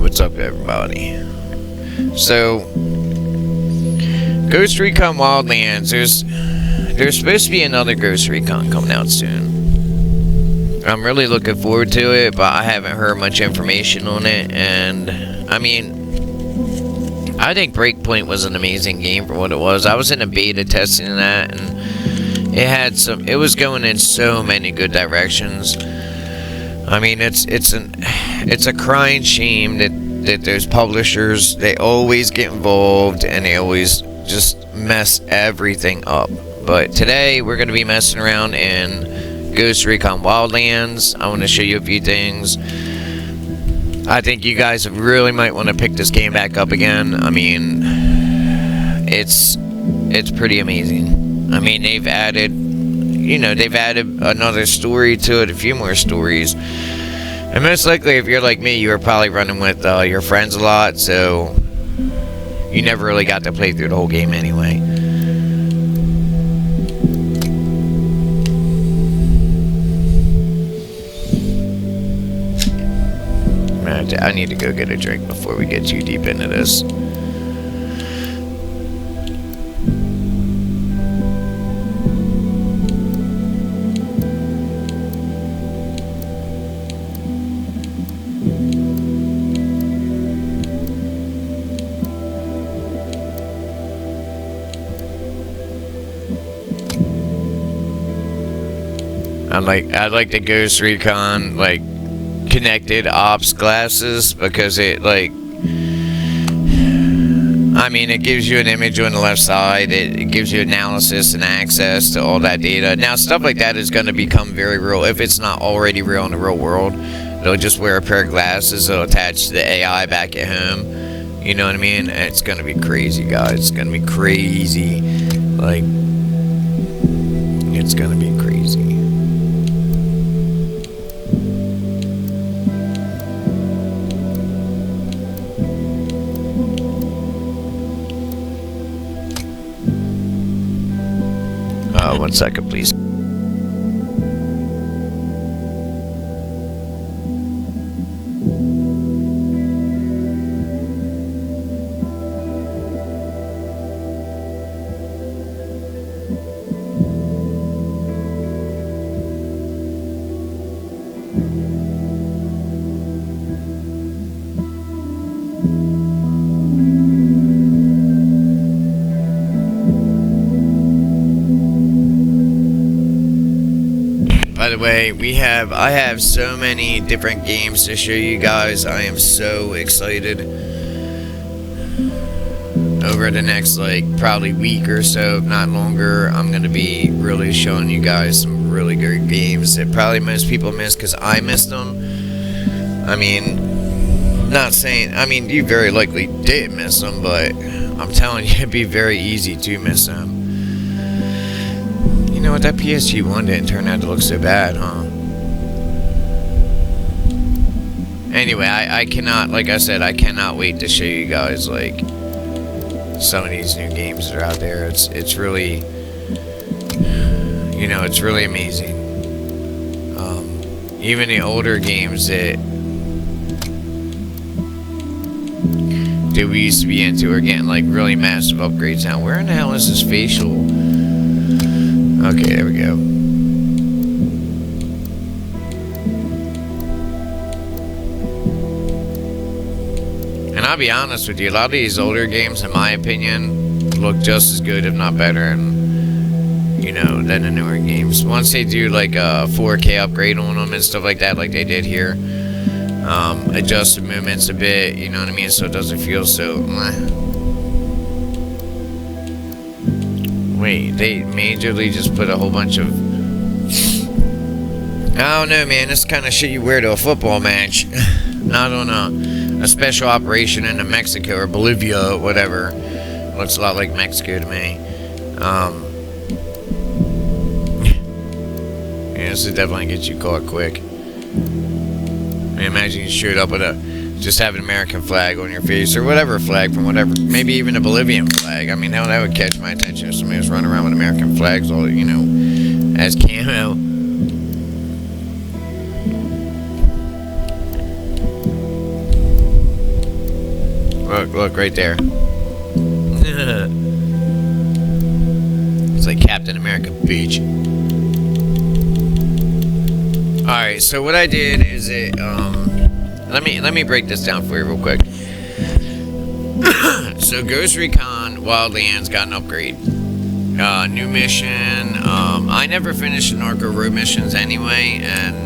what's up everybody? So, Ghost Recon Wildlands, there's supposed to be another Ghost Recon coming out soon. I'm really looking forward to it, but I haven't heard much information on it, and, I mean, I think Breakpoint was an amazing game for what it was. I was in a beta testing that, and it was going in so many good directions. I mean, it's a crying shame that those publishers, they always get involved and they always just mess everything up. But today we're going to be messing around in Ghost Recon Wildlands. I want to show you a few things. I think you guys really might want to pick this game back up again. I mean, it's pretty amazing. I mean, they've added another story to it, a few more stories. And most likely, if you're like me, you were probably running with your friends a lot, so you never really got to play through the whole game anyway. I need to go get a drink before we get too deep into this. I like the Ghost Recon connected ops glasses, because it it gives you an image on the left side. It gives you analysis and access to all that data. Now stuff like that is going to become very real if it's not already real in the real world. They'll just wear a pair of glasses that'll attach to the AI back at home. You know what I mean? It's going to be crazy, guys. It's going to be crazy. It's going to be crazy. One second, please. By the way, I have so many different games to show you guys. I am so excited. Over the next probably week or so, if not longer, I'm gonna be really showing you guys some really good games that probably most people miss, because I missed them. I mean, not saying, you very likely did miss them, but I'm telling you, it'd be very easy to miss them. You know what, that PSG1 didn't turn out to look so bad, huh? Anyway, I cannot, like I said, I cannot wait to show you guys, some of these new games that are out there. It's really, it's really amazing. Even the older games that we used to be into are getting, really massive upgrades now. Where in the hell is this facial? Okay, there we go. And I'll be honest with you, a lot of these older games, in my opinion, look just as good, if not better, than the newer games. Once they do a 4K upgrade on them and stuff like that, like they did here, adjust the movements a bit, you know what I mean, so it doesn't feel so Wait, they majorly just put a whole bunch of... I don't know, man. This kind of shit you wear to a football match. Not on a special operation in Mexico or Bolivia or whatever. Looks a lot like Mexico to me. Yeah, this would definitely get you caught quick. Imagine you showed up with just have an American flag on your face, or whatever flag from whatever, maybe even a Bolivian flag. I mean, hell, that would catch my attention if somebody was running around with American flags all, as camo. Look, right there. It's like Captain America, bitch. Alright, so what I did is let me break this down for you real quick. So Ghost Recon Wildlands got an upgrade. New mission. I never finished the Narco Road missions anyway, and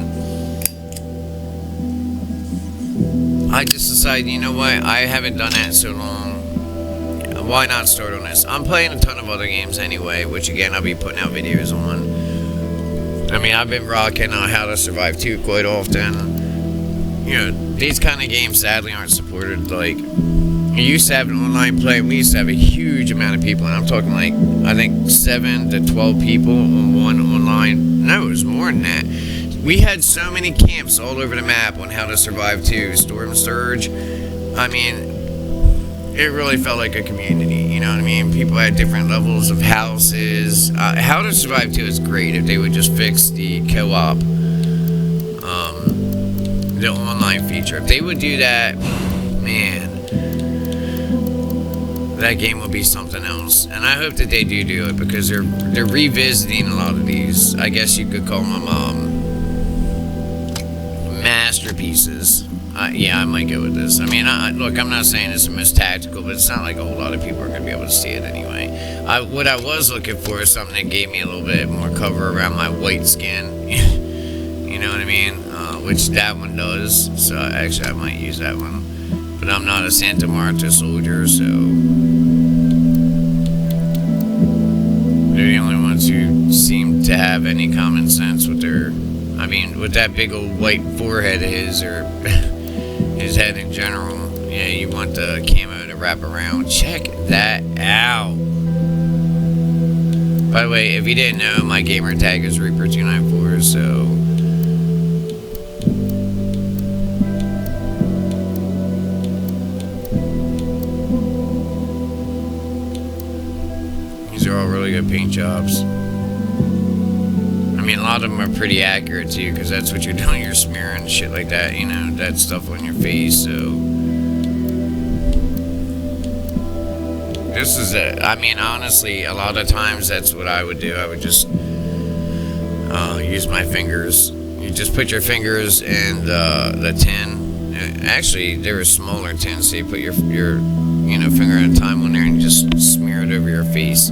I just decided, you know what, I haven't done that in so long. Why not start on this? I'm playing a ton of other games anyway, which again, I'll be putting out videos on. I mean, I've been rocking How to Survive 2 quite often. You know, these kind of games sadly aren't supported. Like, you used to have an online play, we used to have a huge amount of people, and I'm talking like, I think 7 to 12 people on one online. No, it was more than that. We had so many camps all over the map on How to Survive 2, Storm Surge. I mean, it really felt like a community, you know what I mean? People had different levels of houses. How to Survive 2 is great if they would just fix the co-op, the online feature. If they would do that, man, that game would be something else. And I hope that they do it, because they're revisiting a lot of these, I guess you could call them, masterpieces. Yeah, I might go with this. I mean, look, I'm not saying it's the most tactical, but it's not like a whole lot of people are going to be able to see it anyway. What I was looking for is something that gave me a little bit more cover around my white skin. You know what I mean? Which that one does. So actually, I might use that one. But I'm not a Santa Marta soldier, so they're the only ones who seem to have any common sense with their... I mean, with that big old white forehead of his, or his head in general, yeah, you want the camo to wrap around. Check that out. By the way, if you didn't know, my gamer tag is Reaper294, so... These are all really good paint jobs. I mean, a lot of them are pretty accurate too, because that's what you're doing. You're smearing shit like that, you know, that stuff on your face. So this is I mean, honestly, a lot of times that's what I would do. I would just use my fingers. You just put your fingers in the tin. Actually, there were smaller tins, so you put your finger at a time on there and just smear it over your face.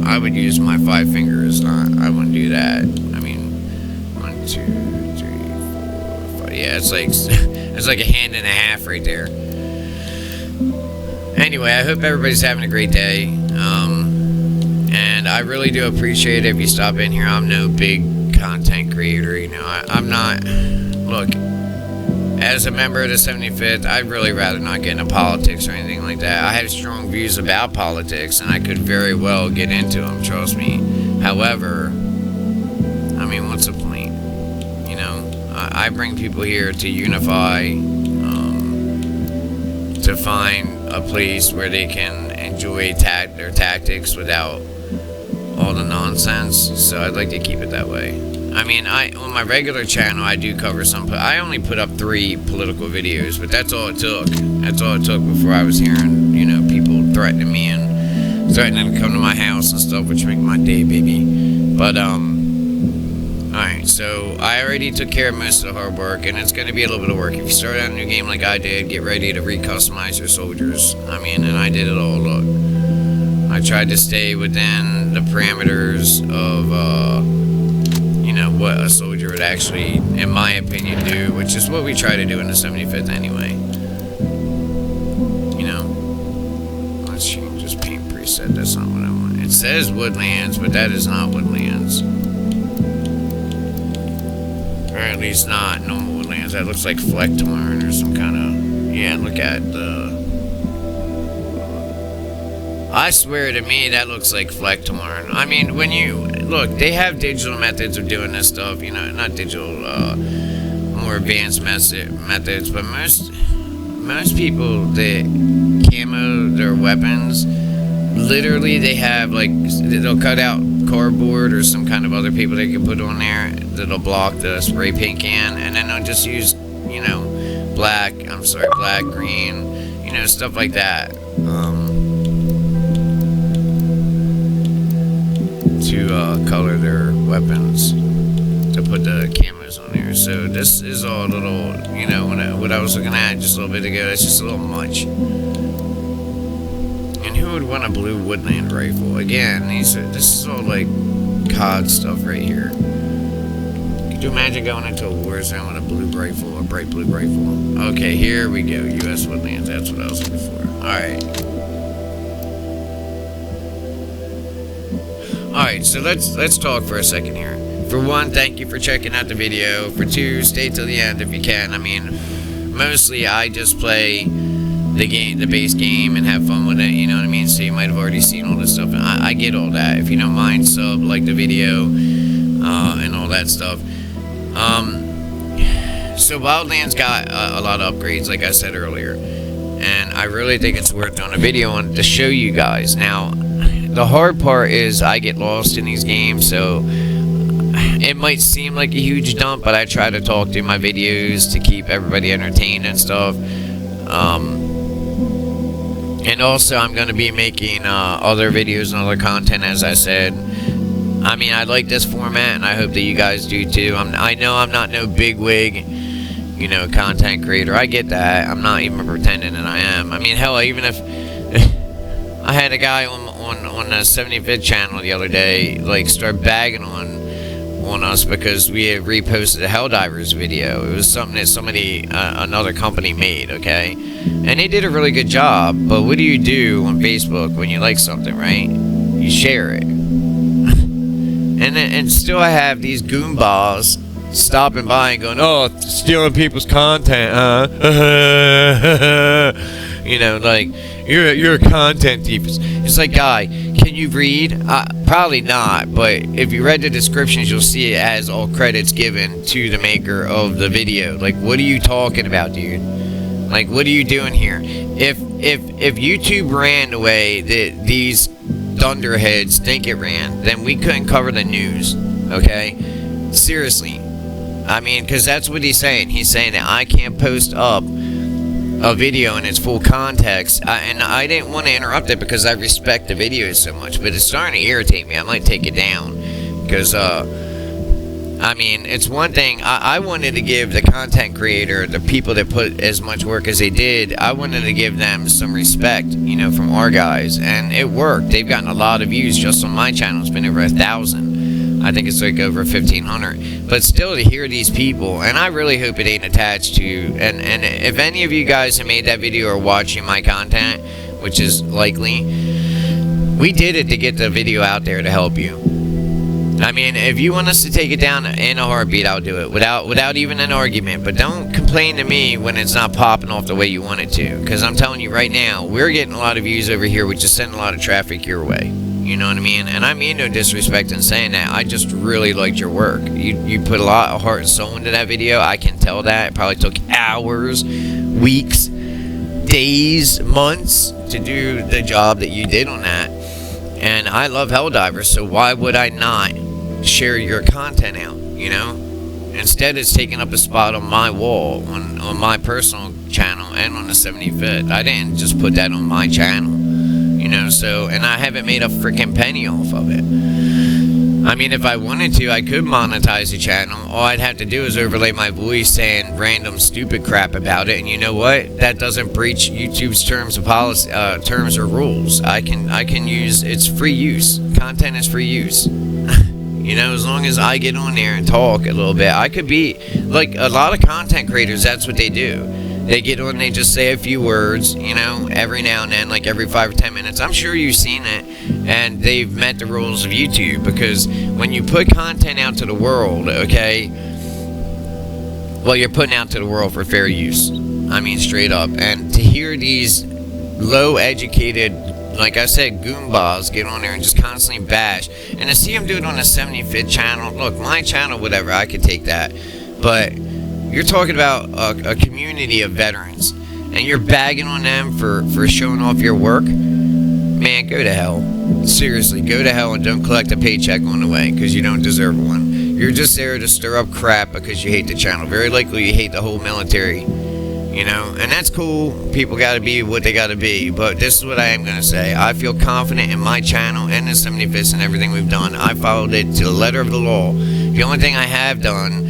I would use my 5 fingers. I wouldn't do that. I mean, 1, 2, 3, 4, 5. Yeah, it's like a hand and a half right there. Anyway, I hope everybody's having a great day. And I really do appreciate it if you stop in here. I'm no big content creator, you know. I'm not. Look, as a member of the 75th, I'd really rather not get into politics or anything like that. I have strong views about politics, and I could very well get into them, trust me. However, I mean, what's the point? You know, I bring people here to unify, to find a place where they can enjoy their tactics without all the nonsense, so I'd like to keep it that way. I mean, on my regular channel, I do cover some... I only put up 3 political videos, but that's all it took. That's all it took before I was hearing, you know, people threatening me and threatening to come to my house and stuff, which make my day, baby. But, alright, so I already took care of most of the hard work, and it's going to be a little bit of work. If you start out a new game like I did, get ready to recustomize your soldiers. I mean, and I did it all. Look, I tried to stay within the parameters of, you know, what a soldier would actually, in my opinion, do, which is what we try to do in the 75th anyway. You know, let's change this paint preset. That's not what I want. It says Woodlands, but that is not Woodlands. Or at least not normal Woodlands. That looks like Flecktorn or some kind of... Yeah, look at the... I swear to me, that looks like Flecktorn. I mean, when you... Look, they have digital methods of doing this stuff, you know, not digital, more advanced methods, but most people that camo their weapons, literally they have, like, they'll cut out cardboard or some kind of other paper they can put on there that'll block the spray paint can, and then they'll just use, you know, black, green, you know, stuff like that. To color their weapons, to put the camos on there. So this is all a little, you know, what I was looking at just a little bit ago, that's just a little much. And who would want a blue woodland rifle? Again, this is all like COD stuff right here. Could you imagine going into a war zone with a blue rifle, a bright blue rifle? Okay, here we go. U.S. Woodlands. That's what I was looking for. Alright, so let's talk for a second here. For one, thank you for checking out the video. For two, stay till the end if you can. I mean, mostly I just play the base game and have fun with it, you know what I mean? So you might have already seen all this stuff, and I get all that. If you don't mind, sub, like the video, and all that stuff. So Wildlands got a lot of upgrades, like I said earlier, and I really think it's worth doing a video on to show you guys. Now, the hard part is I get lost in these games, so it might seem like a huge dump, but I try to talk through my videos to keep everybody entertained and stuff. And also, I'm going to be making other videos and other content, as I said. I mean, I like this format, and I hope that you guys do too. I know I'm not no bigwig, you know, content creator. I get that. I'm not even pretending that I am. I mean, hell, even if I had a guy on the 75th channel the other day, like, start bagging on us because we had reposted a Helldivers video. It was something that another company made, okay? And they did a really good job, but what do you do on Facebook when you like something, right? You share it. and still I have these goomballs stopping by and going, oh, stealing people's content, huh? You know, like, you're a content thief. It's like, guy, can you read? Probably not, but if you read the descriptions, you'll see it has all credits given to the maker of the video. Like, what are you talking about, dude? Like, what are you doing here? If YouTube ran the way that these thunderheads think it ran, then we couldn't cover the news, okay? Seriously. I mean, because that's what he's saying. He's saying that I can't post up a video in its full context, and I didn't want to interrupt it because I respect the video so much, but it's starting to irritate me. I might take it down, because, I mean, it's one thing, I wanted to give the content creator, the people that put as much work as they did, I wanted to give them some respect, you know, from our guys, and it worked. They've gotten a lot of views just on my channel. It's been over 1,000. I think it's like over 1,500. But still, to hear these people, and I really hope it ain't attached to, and if any of you guys have made that video or watching my content, which is likely, we did it to get the video out there to help you. I mean, if you want us to take it down in a heartbeat, I'll do it without even an argument. But don't complain to me when it's not popping off the way you want it to, because I'm telling you right now, we're getting a lot of views over here, which is sending a lot of traffic your way. You know what I mean? And I mean no disrespect in saying that. I just really liked your work. You put a lot of heart and soul into that video. I can tell that. It probably took hours, weeks, days, months to do the job that you did on that. And I love Helldivers, so why would I not share your content out, you know? Instead, it's taking up a spot on my wall, on my personal channel, and on the 75th. I didn't just put that on my channel. You know, so, and I haven't made a freaking penny off of it. I mean, if I wanted to, I could monetize the channel. All I'd have to do is overlay my voice saying random stupid crap about it, and you know what? That doesn't breach YouTube's terms of policy, terms or rules. I can use, it's free use. Content is free use. You know, as long as I get on there and talk a little bit, I could be, like, a lot of content creators, that's what they do. They get on, they just say a few words, you know, every now and then, like every 5 or 10 minutes. I'm sure you've seen it, and they've met the rules of YouTube, because when you put content out to the world, okay, well, you're putting out to the world for fair use. I mean, straight up. And to hear these low-educated, like I said, goombas get on there and just constantly bash, and to see them do it on a 75th channel, look, my channel, whatever, I could take that, but you're talking about a community of veterans, and you're bagging on them for showing off your work? Man, go to hell. Seriously, go to hell and don't collect a paycheck on the way, because you don't deserve one. You're just there to stir up crap because you hate the channel. Very likely you hate the whole military, you You know, and that's cool. People got to be what they got to be. But this is what I am going to say. I feel confident in my channel and the 75th and everything we've done. I followed it to the letter of the law. The only thing I have done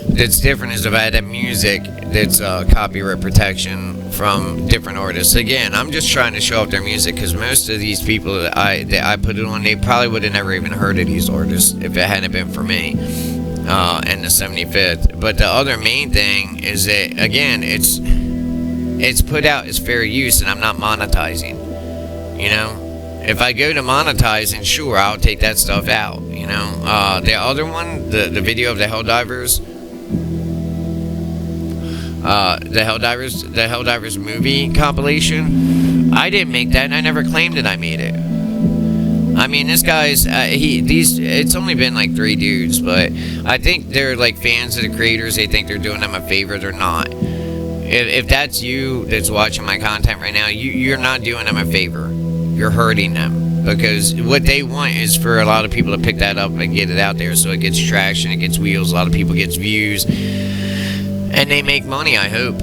that's different is if I had that music that's copyright protection from different artists. Again, I'm just trying to show off their music because most of these people that I put it on, they probably would have never even heard of these artists if it hadn't been for me. And the 75th. But the other main thing is that, again, it's put out as fair use, and I'm not monetizing. You know, if I go to monetizing, sure, I'll take that stuff out. You know, the other one, the video of the Helldivers, the Helldivers movie compilation, I didn't make that, and I never claimed that I made it. I mean, this guy's, it's only been like 3 dudes, but I think they're like fans of the creators. They think they're doing them a favor. They're not. If that's you that's watching my content right now, you're not doing them a favor. You're hurting them. Because what they want is for a lot of people to pick that up and get it out there so it gets traction, it gets wheels, a lot of people gets views. And they make money, I hope.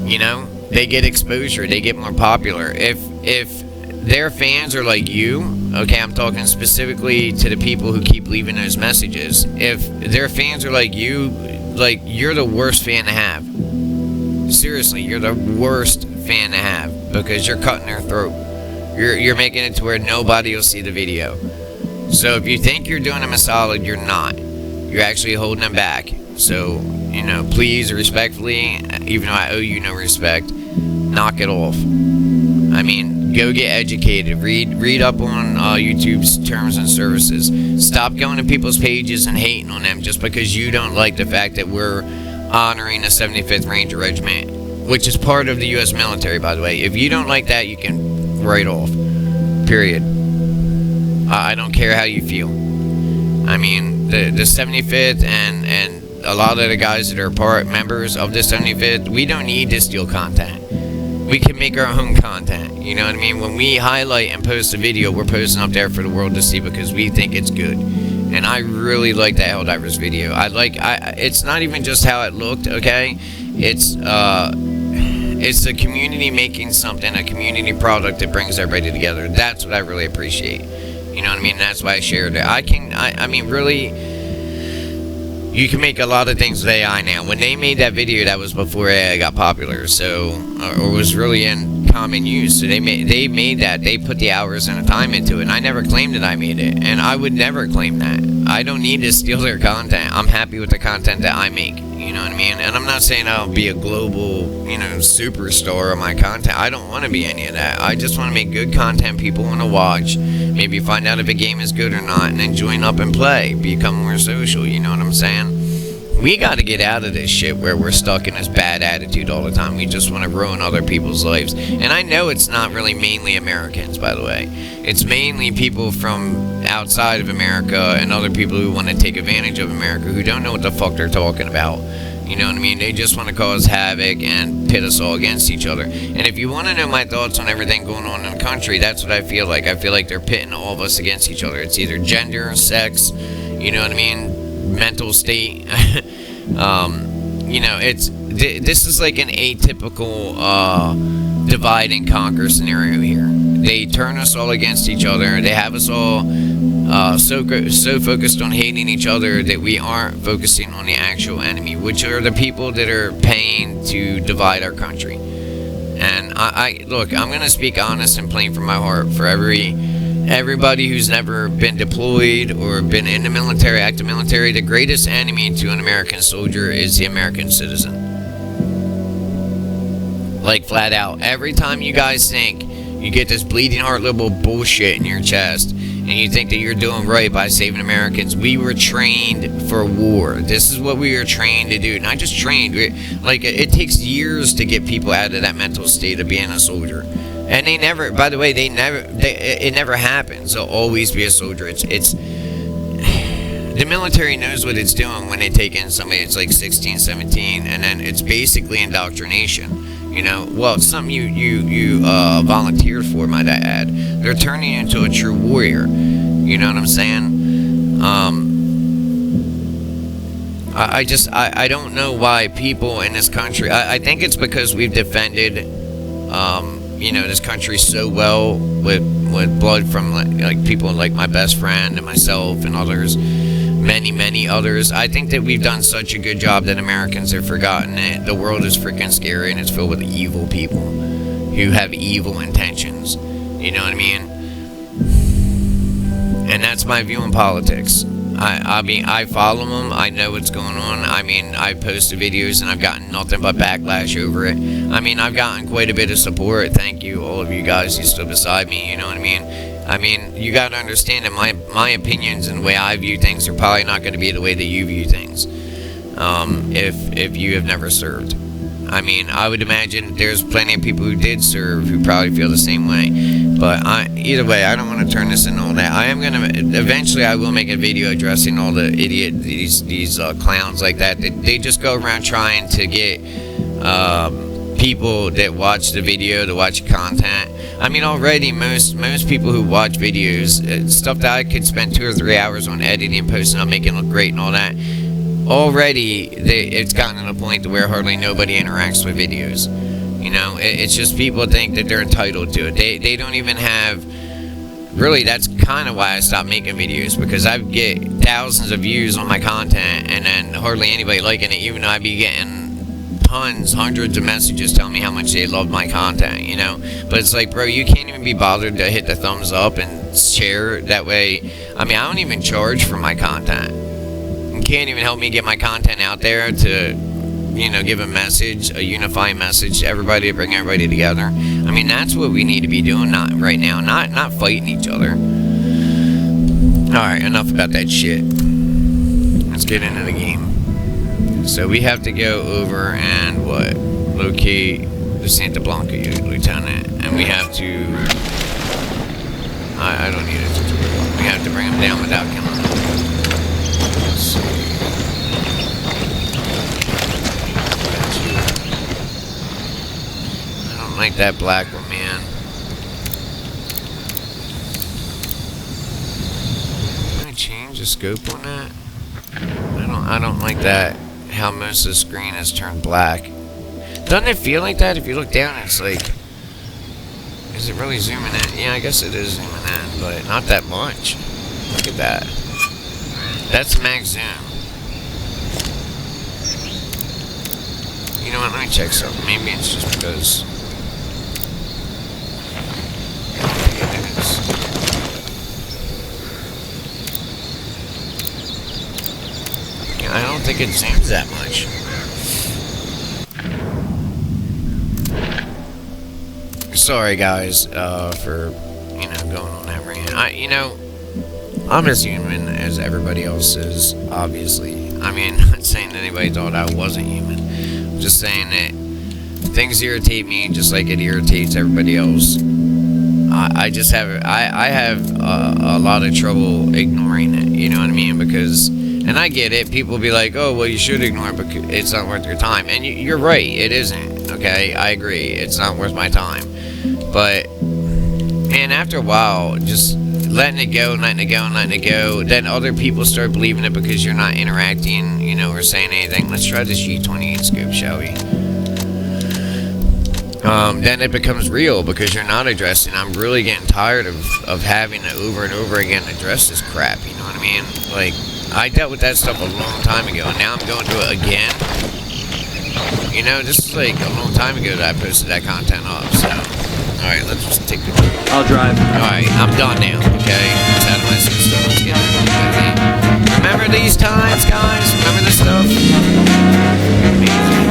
You know? They get exposure. They get more popular. If their fans are like you, okay, I'm talking specifically to the people who keep leaving those messages. If their fans are like you, like, you're the worst fan to have. Seriously, you're the worst fan to have because you're cutting their throat. You're making it to where nobody will see the video. So if you think you're doing them a solid, you're not. You're actually holding them back. So, you know, please, respectfully, even though I owe you no respect, knock it off. I mean, go get educated. Read up on YouTube's terms and services. Stop going to people's pages and hating on them just because you don't like the fact that we're honoring the 75th Ranger Regiment, which is part of the U.S. military, by the way. If you don't like that, you can write off. Period. I don't care how you feel. I mean, the 75th and a lot of the guys that are members of the 75th, we don't need to steal content. We can make our own content, you know what I mean? When we highlight and post a video, we're posting up there for the world to see because we think it's good. And I really like that Helldivers video. It's not even just how it looked, okay? It's the community making something, a community product that brings everybody together. That's what I really appreciate. You know what I mean? That's why I shared it. I mean, really, you can make a lot of things with AI now. When they made that video, that was before AI got popular, so or was really in common use. So they made that. They put the hours and the time into it. And I never claimed that I made it, and I would never claim that. I don't need to steal their content. I'm happy with the content that I make. You know what I mean? And I'm not saying I'll be a global, you know, superstar of my content. I don't want to be any of that. I just want to make good content people want to watch. Maybe find out if a game is good or not, and then join up and play. Become more social. You know what I'm saying? We got to get out of this shit where we're stuck in this bad attitude all the time. We just want to ruin other people's lives. And I know it's not really mainly Americans, by the way. It's mainly people from outside of America and other people who want to take advantage of America who don't know what the fuck they're talking about. You know what I mean? They just want to cause havoc and pit us all against each other. And if you want to know my thoughts on everything going on in the country, that's what I feel like. I feel like they're pitting all of us against each other. It's either gender, sex, you know what I mean, mental state. You know, this is like an atypical divide and conquer scenario here. They turn us all against each other. They have us all so focused on hating each other that we aren't focusing on the actual enemy, which are the people that are paying to divide our country. And I look, I'm gonna speak honest and plain from my heart for everybody who's never been deployed or been in the military, active military. The greatest enemy to an American soldier is the American citizen. Like, flat out. Every time you guys think you get this bleeding heart liberal bullshit in your chest and you think that you're doing right by saving Americans, we were trained for war. This is what we were trained to do. Not just trained. Like, it takes years to get people out of that mental state of being a soldier. And they never, by the way, it never happens. They'll always be a soldier. It's the military knows what it's doing when they take in somebody that's like 16, 17, and then it's basically indoctrination. You know, well, it's something you volunteered for, might I add. They're turning you into a true warrior. You know what I'm saying? I don't know why people in this country. I think it's because we've defended, this country so well with blood from like people like my best friend and myself and others, many others. I think that we've done such a good job that Americans have forgotten that the world is freaking scary and it's filled with evil people who have evil intentions. You know what I mean? And that's my view on politics. I mean, I follow them. I know what's going on. I mean, I posted videos and I've gotten nothing but backlash over it. I mean, I've gotten quite a bit of support. Thank you, all of you guys who stood beside me. You know what I mean? I mean, you got to understand that my opinions and the way I view things are probably not going to be the way that you view things. If you have never served. I mean, I would imagine there's plenty of people who did serve who probably feel the same way. But either way, I don't want to turn this into all that. I am going to, eventually I will make a video addressing all the these clowns like that. They just go around trying to get people that watch the video to watch content. I mean, already most people who watch videos, stuff that I could spend 2 or 3 hours on editing and posting on, making it look great and all that, already it's gotten to the point to where hardly nobody interacts with videos. You know, it's just people think that they're entitled to it. They don't even have. Really, that's kind of why I stopped making videos, because I get thousands of views on my content and then hardly anybody liking it, even though I be getting hundreds of messages telling me how much they love my content, you know. But it's like, bro, you can't even be bothered to hit the thumbs up and share that way. I mean, I don't even charge for my content. You can't even help me get my content out there to, you know, give a message, a unifying message to everybody, to bring everybody together. I mean, that's what we need to be doing right now, not fighting each other. Alright, enough about that shit. Let's get into the game. So we have to go over and what? Locate the Santa Blanca lieutenant. And we have to... I don't need a tutorial. We have to bring him down without killing him. Let's see. I don't like that black one, man. Can I change the scope on that? I don't like that. How most of the screen is turned black. Doesn't it feel like that? If you look down, it's like... Is it really zooming in? Yeah, I guess it is zooming in, but not that much. Look at that. That's max zoom. You know what? Let me check something. Maybe it's just because... It is. I don't think it zooms that much. Sorry guys, for, you know, going on that rant. I'm as human as everybody else is, obviously. I mean, not saying that anybody thought I wasn't human. I'm just saying that things irritate me just like it irritates everybody else. I just have, I have a lot of trouble ignoring it, you know what I mean? Because... And I get it. People be like, oh, well, you should ignore it because it's not worth your time. And you're right. It isn't. Okay? I agree. It's not worth my time. But, and after a while, just letting it go, then other people start believing it because you're not interacting, you know, or saying anything. Let's try this G28 scope, shall we? Then it becomes real because you're not addressing. I'm really getting tired of having to over and over again address this crap. You know what I mean? Like... I dealt with that stuff a long time ago, and now I'm going through it again. You know, this is like a long time ago that I posted that content up, so... Alright, let's just take the... I'll drive. Alright, I'm done now, okay? It's out of my system. Let's get into it. Remember these times, guys? Remember this stuff? Amazing.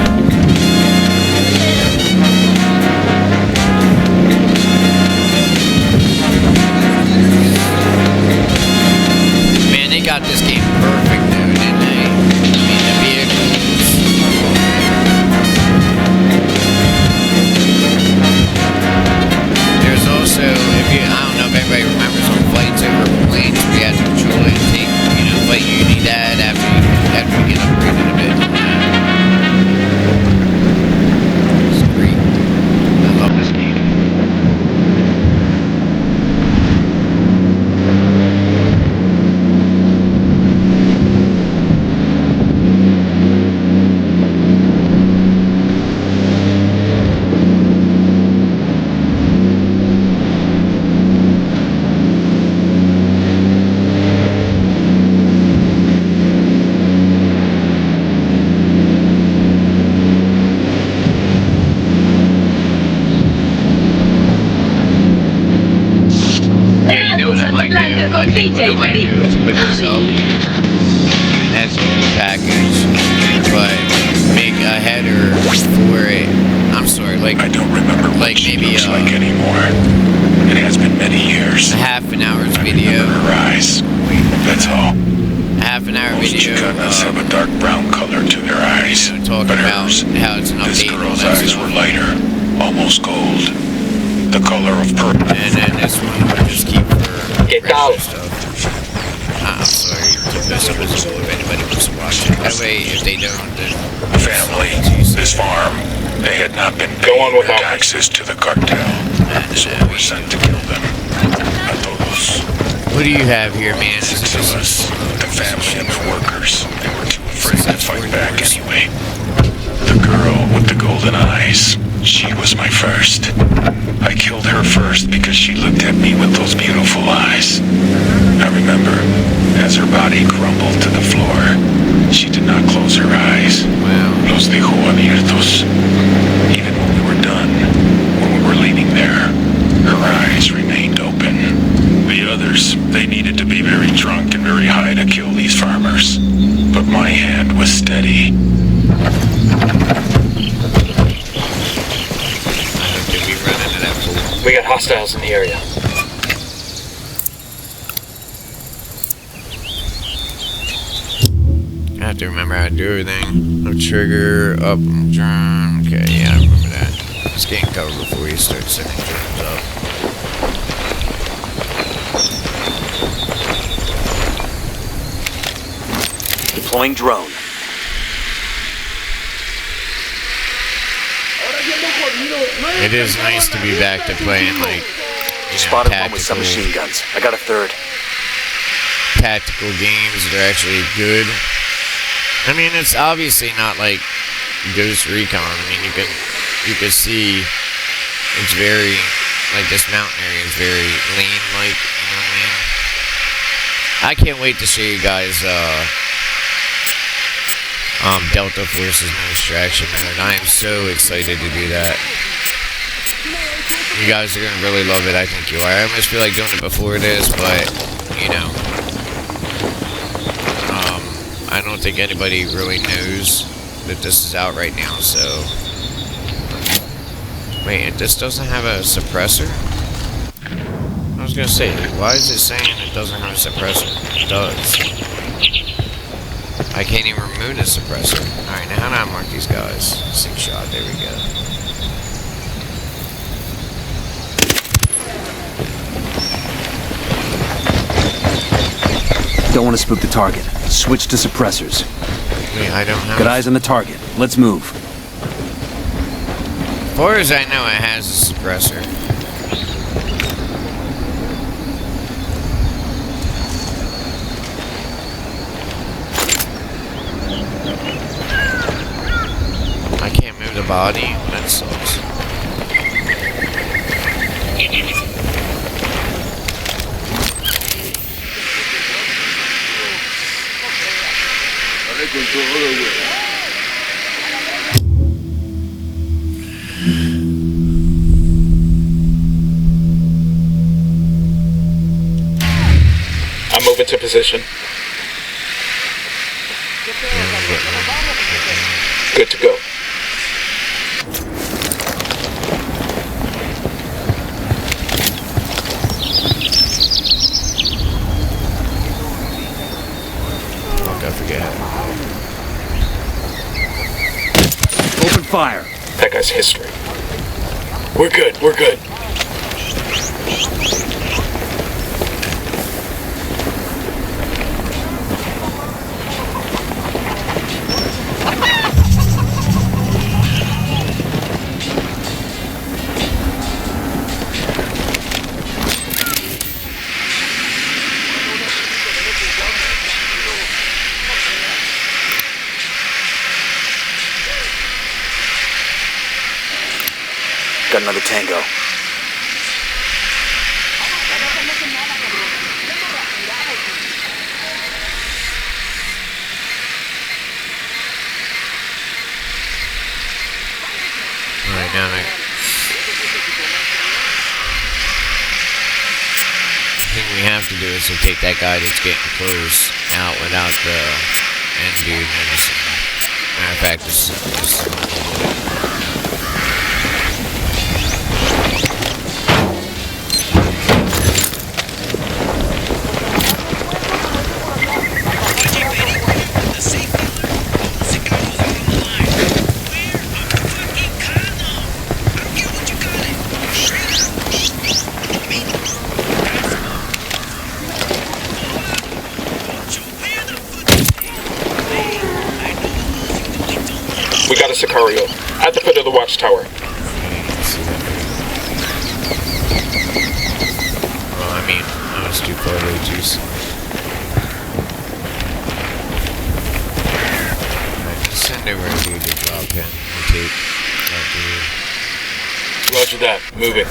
They got this game perfect, though, didn't they? I mean, the vehicles. There's also, I don't know if everybody remembers some flights over planes where you have to control it and take, you know, fight Unity Dad after you get upgraded a bit. It's great. I love this game. do, like what do I do with myself? That's a good package, but make a header for it. I'm sorry, like I don't remember what like she maybe looks like anymore. It has been many years. a half an hour's video. Her eyes. That's all. A half an hour Most video. Chicanas have a dark brown color to their eyes. Talking but about hers, how it's an this update and all girl's that eyes stuff. were lighter, almost gold. The color of purple. And then this one I just keep for regular stuff. I'm sorry to this up as if anybody wants to watch it. That way, if they don't, then Family, this farm, they had not been Go on paying without their me. taxes to the cartel, so we were sent to kill them. A todos. what do you have here, man? Is it To just us, the family and the workers, they were too afraid to fight back anyway. The girl with the golden eyes, she was my first. I killed her first because she looked at me with those beautiful eyes. I remember, as her body crumbled to the floor, she did not close her eyes. Wow. Los dejó abiertos. Even when we were done, when we were leaning there, her eyes remained open. The others, they needed to be very drunk and very high to kill these farmers. But my hand was steady. Did we run into that fool? We got hostiles in the area. I have to remember how to do everything. No trigger, up, drum. Okay, yeah, I remember that. Just getting cover before you start setting drums up. Deploying drone. It is nice to be back to playing, like, Spotted one with some machine guns. I got a third. tactical games that are actually good. I mean, it's obviously not like Ghost Recon. I mean, you can see it's very, like, this mountain area is very lean-like, you know what I mean? I can't wait to show you guys, Delta Force's no distraction mode. I am so excited to do that. You guys are gonna really love it, I think you are. I almost feel like doing it before this, but, you know, I don't think anybody really knows that this is out right now, so... Wait, this doesn't have a suppressor? I was gonna say, why is it saying it doesn't have a suppressor? It does. I can't even remove the suppressor. Alright, now how do I mark these guys? 6 shot, there we go. Don't want to spook the target. Switch to suppressors. Wait, I don't have... Got eyes on the target. Let's move. As far as I know, it has a suppressor. I can't move the body. That sucks. I'm moving to position. Good to go. Fuck, I forget. Open fire. That guy's history. We're good, we're good. Got another tango. Alright, now I think we have to do is to take that guy that's getting close out without the end dude medicine. Matter of fact, this We got a Sicario at the foot of the watchtower. well, I mean, I was too far away too soon. Alright, just send over a dude to drop him and take that dude. Roger that. Moving.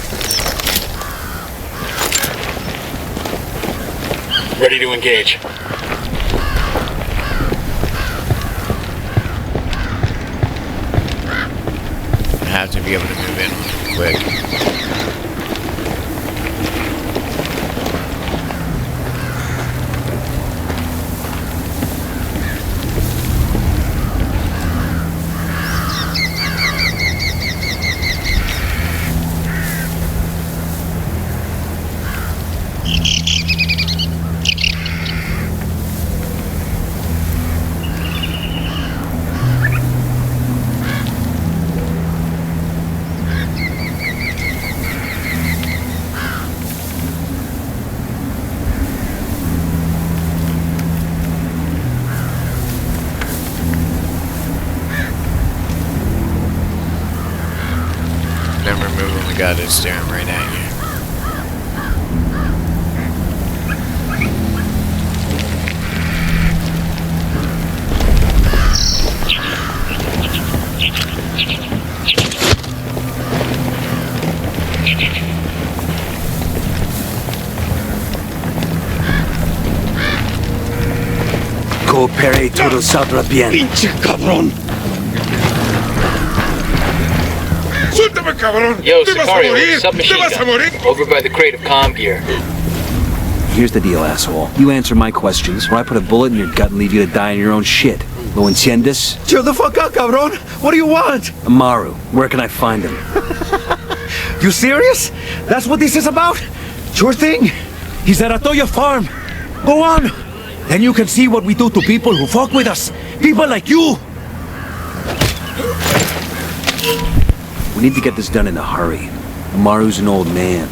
Ready to engage. I have to be able to move in quick. Never move when the guy that's staring right at you. Coopere todo saldrá bien. Pinche cabrón. Suéltame, cabrón. Yo, Te vas a Sicario, morir. submachine Te vas a gun. morir. Over by the crate of comm gear. Here's the deal, asshole. You answer my questions, or I put a bullet in your gut and leave you to die in your own shit. Lo entiendes? Chill the fuck out, cabrón. What do you want? Amaru, where can I find him? You serious? That's what this is about? Sure thing. He's at Atoya Farm. Go on. Then you can see what we do to people who fuck with us. People like you. We need to get this done in a hurry. Amaru's an old man.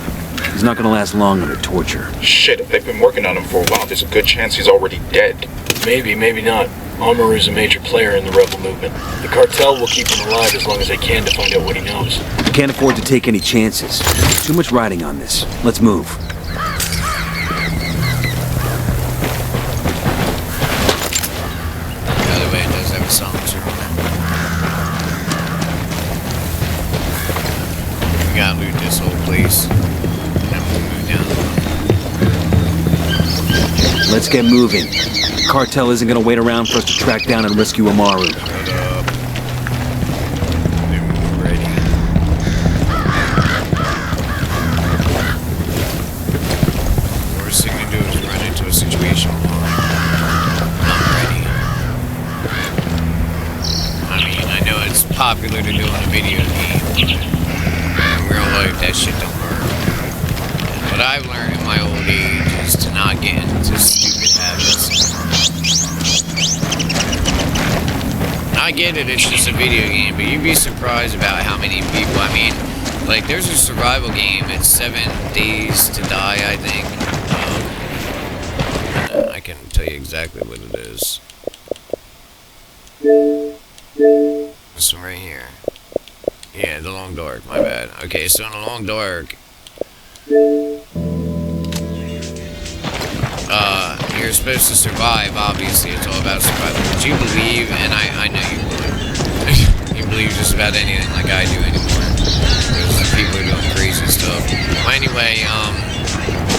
He's not gonna last long under torture. Shit, if they've been working on him for a while, there's a good chance he's already dead. Maybe, maybe not. Amaru's a major player in the rebel movement. The cartel will keep him alive as long as they can to find out what he knows. Can't afford to take any chances. Too much riding on this. Let's move. By the way, it does have a silencer on it. We gotta loot this whole place. And we'll move down. Let's get moving. The cartel isn't gonna wait around for us to track down and rescue Amaru. Shut up. They're ready. Worst thing to do is run into a situation where I'm ready. I mean, I know it's popular to do in a video game. In real life, that shit don't work. And what I've learned in my old age is to not get into stupid habits. I get it, it's just a video game, but you'd be surprised about how many people, I mean, like, there's a survival game, it's 7 days to die, I think. I can tell you exactly what it is. This one right here. Yeah, the Long Dark, my bad. Okay, so in the Long Dark, you're supposed to survive, obviously, it's all about survival. But you believe, and I know you would, you believe just about anything like I do anymore. Because people are doing crazy stuff. Well, anyway,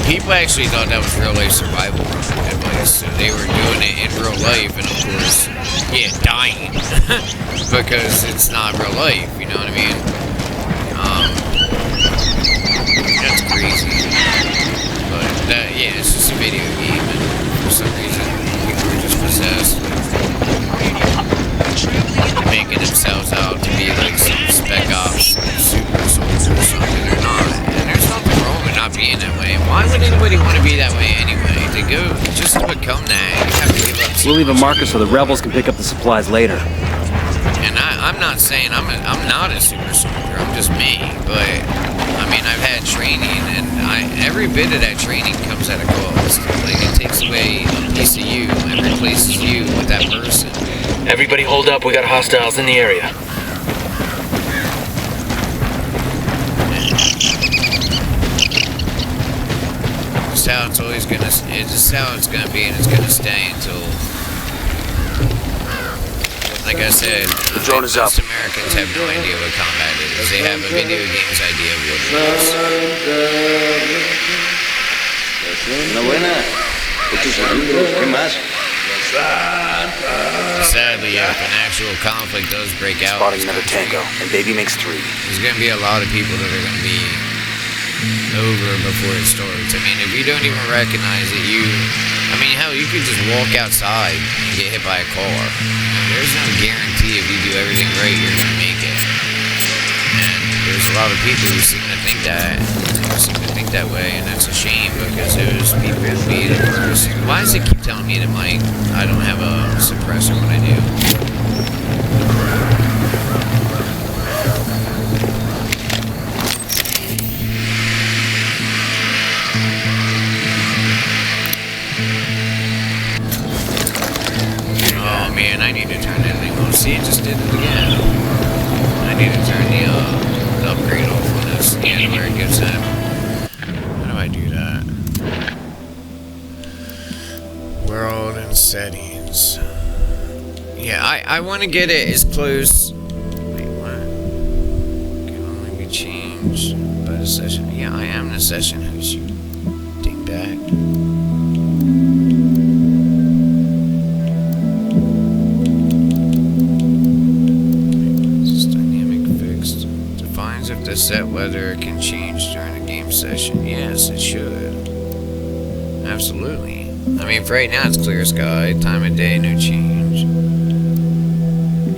people actually thought that was real life survival advice. So they were doing it in real life, and of course, yeah, dying. Because it's not real life, you know what I mean? That's crazy. But, yeah, man. Why would anybody want to be that way anyway? To go, just to become that, you have to give up so We'll leave a much. marker so the rebels can pick up the supplies later. And I'm not saying I'm not a super soldier. I'm just me. But I mean, I've had training, and every bit of that training comes at a cost. Like, it takes away a piece of you and replaces you with that person. Everybody hold up, we got hostiles in the area. It's how it's always gonna. It's just how it's gonna be, and it's gonna stay until. Like I said, The drone is up. most Americans have no idea what combat is. They have a video game's idea of what it is. Sadly, if an actual conflict does break out, Spotting another tango, and baby makes 3. there's going to be a lot of people that are going to be over before it starts. I mean, if you don't even recognize it, I mean, hell, you could just walk outside and get hit by a car. You know, there's no guarantee if you do everything right, you're going to make it. And there's a lot of people who seem to think that way, and that's a shame because those people will be the first. Why does it keep telling me that I don't have a suppressor when I do? Oh man, I need to turn that thing on. See, it just did it again. I need to turn the upgrade off on this and where it gives that. How do I do that? World and settings. Yeah, I want to get it as close. Wait, what? Can only be changed by the session. Yeah, I am the session host, you dingbat. If the set weather can change during a game session. Yes, it should. Absolutely. I mean, for right now it's clear sky, time of day, no change.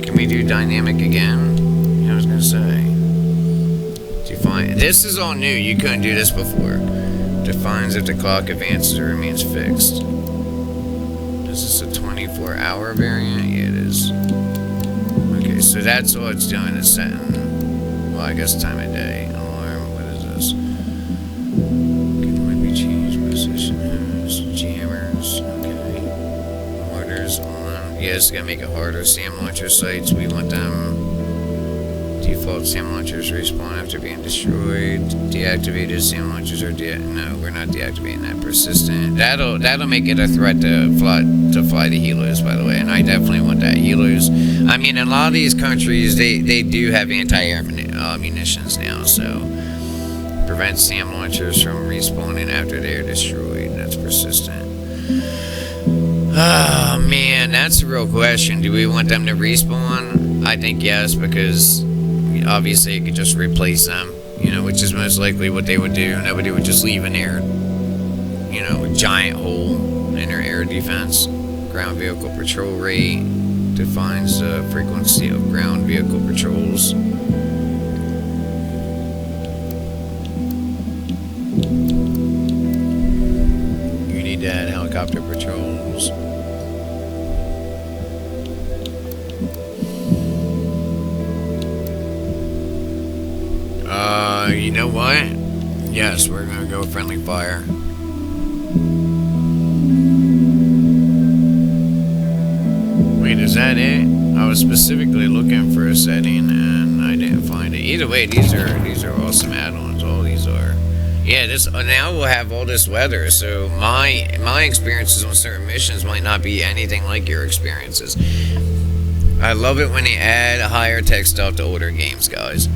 Can we do dynamic again? Yeah, I was gonna say. Define. This is all new. You couldn't do this before. Defines if the clock advances or remains fixed. Is this a 24-hour variant? Yeah, it is. Okay, so that's all it's doing is setting. Well, I guess time of day. Alarm. What is this? Can maybe change position. Jammers. Okay. Orders on. Yeah, it's gonna make it harder. SAM launcher sites. We want them. Default SAM launchers respawn after being destroyed. Deactivated SAM launchers are no, we're not deactivating that. Persistent. That'll make it a threat to fly the helos, by the way, and I definitely want that. Helos. I mean, in a lot of these countries, they do have anti-air munitions now, so prevent SAM launchers from respawning after they are destroyed. That's persistent. Oh man, that's a real question. Do we want them to respawn? I think yes, because obviously it could just replace them, you know, which is most likely what they would do. Nobody would just leave an air, you know, a giant hole in their air defense. Ground vehicle patrol rate defines the frequency of ground vehicle patrols. You need to add helicopter patrols. You know what? Yes, we're gonna go friendly fire. Wait, is that it? I was specifically looking for a setting and I didn't find it. Either way, these are awesome add-ons. All these are. Yeah, this now we'll have all this weather. So my experiences on certain missions might not be anything like your experiences. I love it when they add higher tech stuff to older games, guys.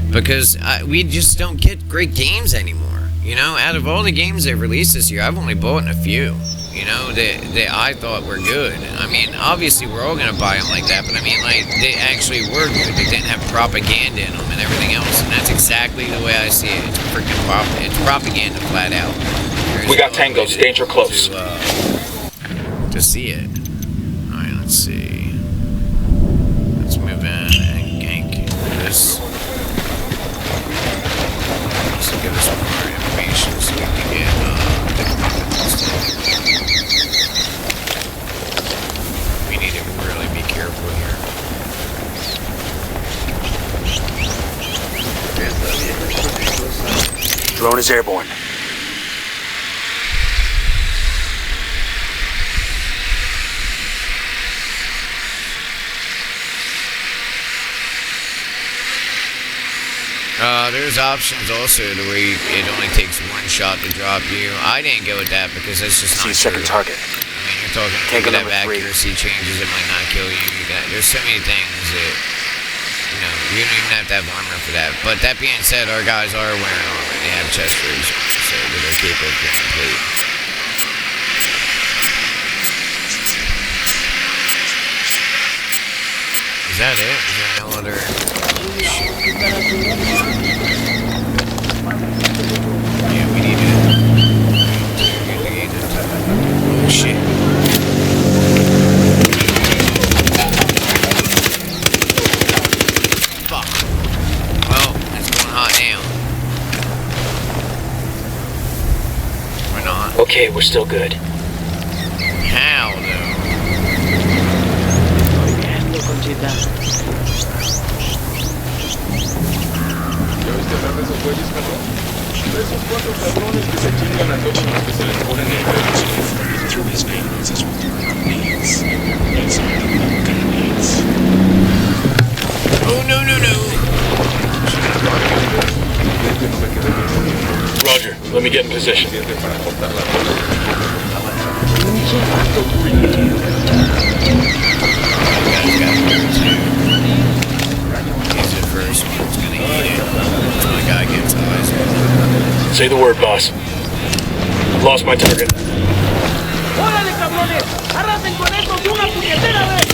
Because we just don't get great games anymore. You know, out of all the games they've released this year, I've only bought a few. You know, that I thought were good. I mean, obviously we're all gonna buy them like that, but I mean, like, they actually were good. They didn't have propaganda in them and everything else, and that's exactly the way I see it. It's freaking it's propaganda flat out. We got tangos, danger close. To see it. All right, let's see. Let's move in and gank this. Let's give us more information so we can get One is airborne. There's options also to where it only takes one shot to drop you. I didn't go with that because that's just not true. Second target. I mean, you're talking Tango you could have number 3. accuracy changes, it might not kill you. There's so many things that, you know, you don't even have to have armor for that. But that being said, our guys are wearing armor. They have chest rigs, so they're capable of getting complete. Is that it? Is there no other... Yeah, we need to... Oh, shit. Fuck. Well, it's going hot now. We're not. Okay, we're still good. How, though? Through his veins is what the world needs. It's all the Vulcan needs. Oh, no, no, no. Roger, let me get in position. He's the first one that's gonna eat it. My guy gets eyes. Say the word, boss. I've lost my target. ¡Órale, cabrones! ¡Arrasen con esto de una puñetera vez!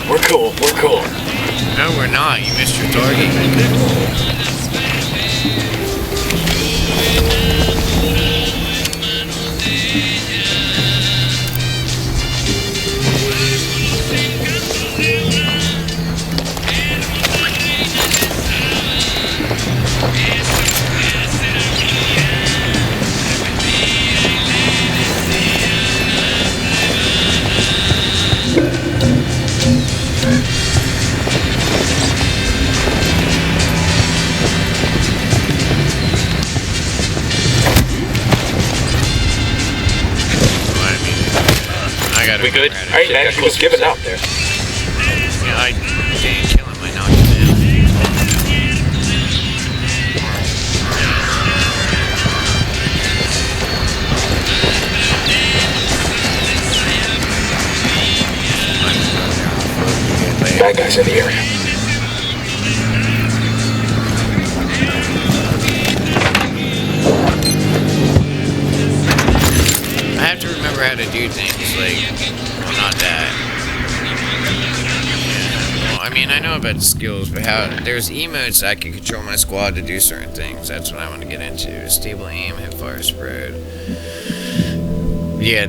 We're cool, we're cool. No, we're not. You missed your target. We good? I ain't man, she was giving out there. Yeah, I didn't kill him. I knocked him down. Bad guys in the area. I have to remember how to do things, like, well, not that. Yeah, well, I mean, I know about the skills, but how, there's emotes I can control my squad to do certain things. That's what I want to get into. Stable aim, hip fire spread. Yeah,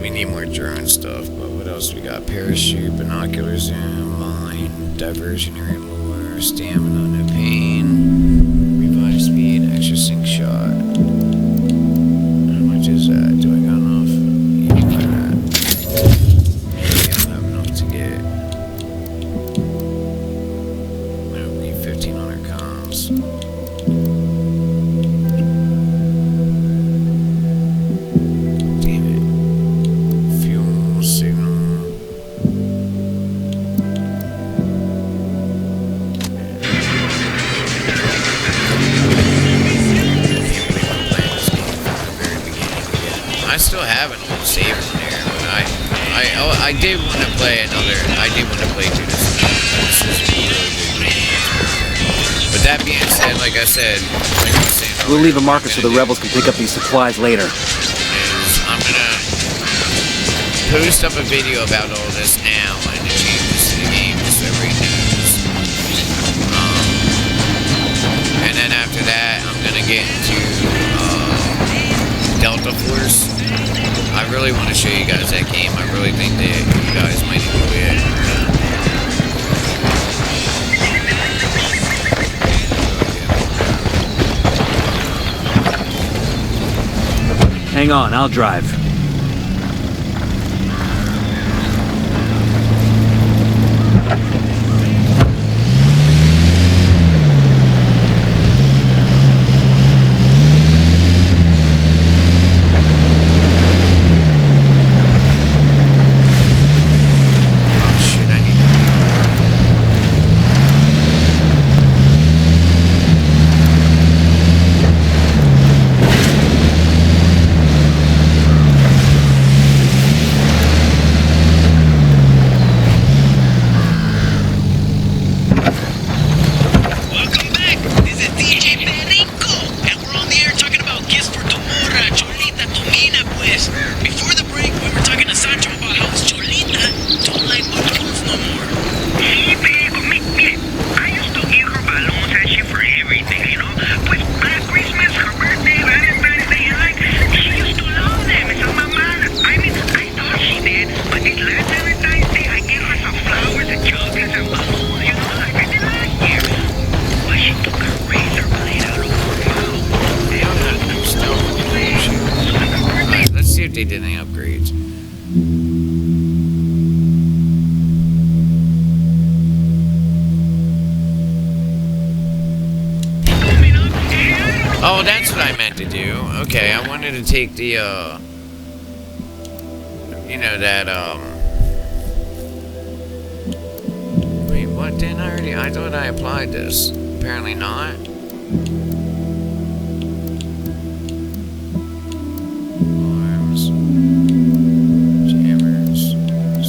we need more drone stuff, but what else we got? Parachute, binocular zoom, mine, diversionary lure, stamina, no pain, revive speed, extra sync shot. How much is that? Do I got enough? Yeah, like that. Maybe I don't have enough to get. I need 1,500 comms. Damn it. Fuel signal. I still have an old save in there, but I did want to play another. I did want to play through this. This is a really good game. But that being said, like I said, like I was saying, We'll leave a marker so the rebels can pick up these supplies later. I'm gonna post up a video about all this now and the changes to the game, so everybody knows. And then after that, I'm gonna get into Delta Force. I really want to show you guys that game. I really think that you guys might enjoy it. Hang on, I'll drive. Oh, that's what I meant to do. Okay, I wanted to take the, you know, that, wait, what? Didn't I already? I thought I applied this. Apparently not. Arms. Jammers.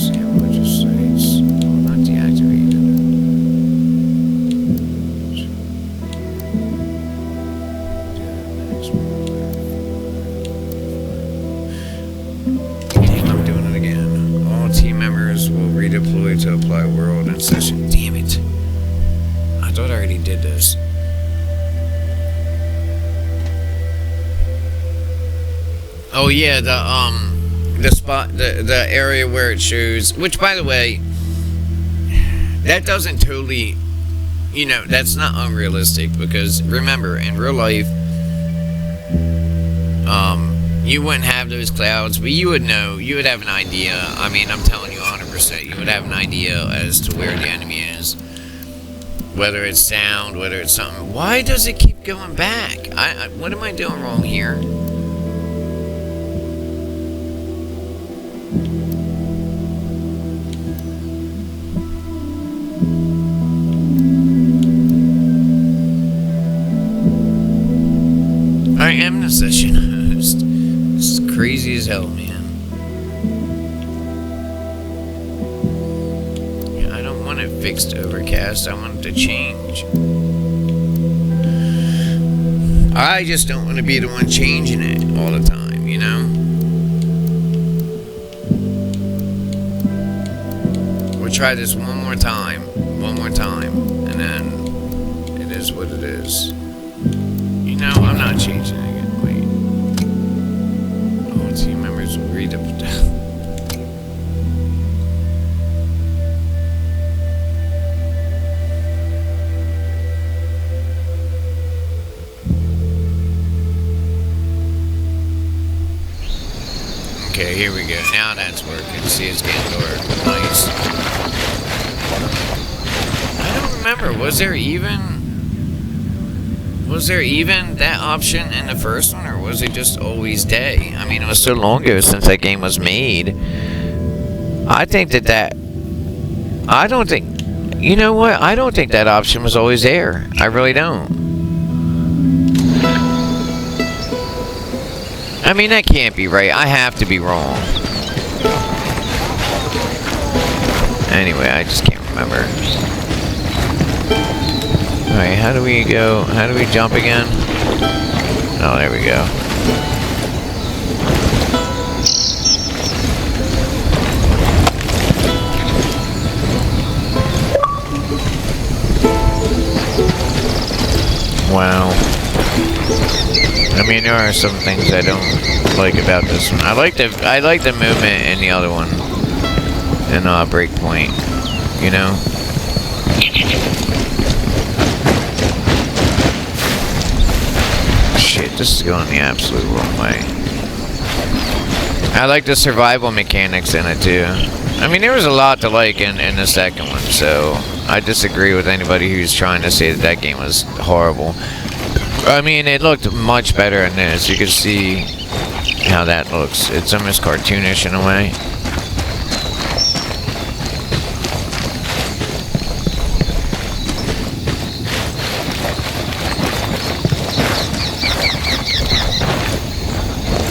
Sandwich sites. Oh, not deactivated. I'm doing it again. All team members will redeploy to apply world and session. Damn it. I thought I already did this. Oh yeah, the spot, the area where it shows, which by the way, that doesn't totally, you know, that's not unrealistic, because remember, in real life, you wouldn't have those clouds, but you would know, you would have an idea. I mean, I'm telling you 100%, you would have an idea as to where the enemy is. Whether it's sound, whether it's something. Why does it keep going back? What am I doing wrong here? I am the session host. This is crazy as hell, man. Yeah, I don't want it fixed overcast. I want it to change. I just don't want to be the one changing it all the time, you know? We'll try this one more time, and then it is what it is. You know, I'm not changing it again. Wait. All team members will read up. Okay, here we go. Now that's working. See, it's getting dark. Nice. I don't remember. Was there even that option in the first one, or was it just always day? I mean, it was so long ago since that game was made. I think I don't think, you know what? I don't think that option was always there. I really don't. I mean, that can't be right. I have to be wrong. Anyway, I just can't remember. Alright, how do we go? How do we jump again? Oh, there we go. Wow. I mean, there are some things I don't like about this one. I like the movement in the other one. In Breakpoint, you know? Shit, this is going the absolute wrong way. I like the survival mechanics in it too. I mean, there was a lot to like in the second one, so I disagree with anybody who's trying to say that that game was horrible. I mean, it looked much better in this. You can see how that looks. It's almost cartoonish in a way.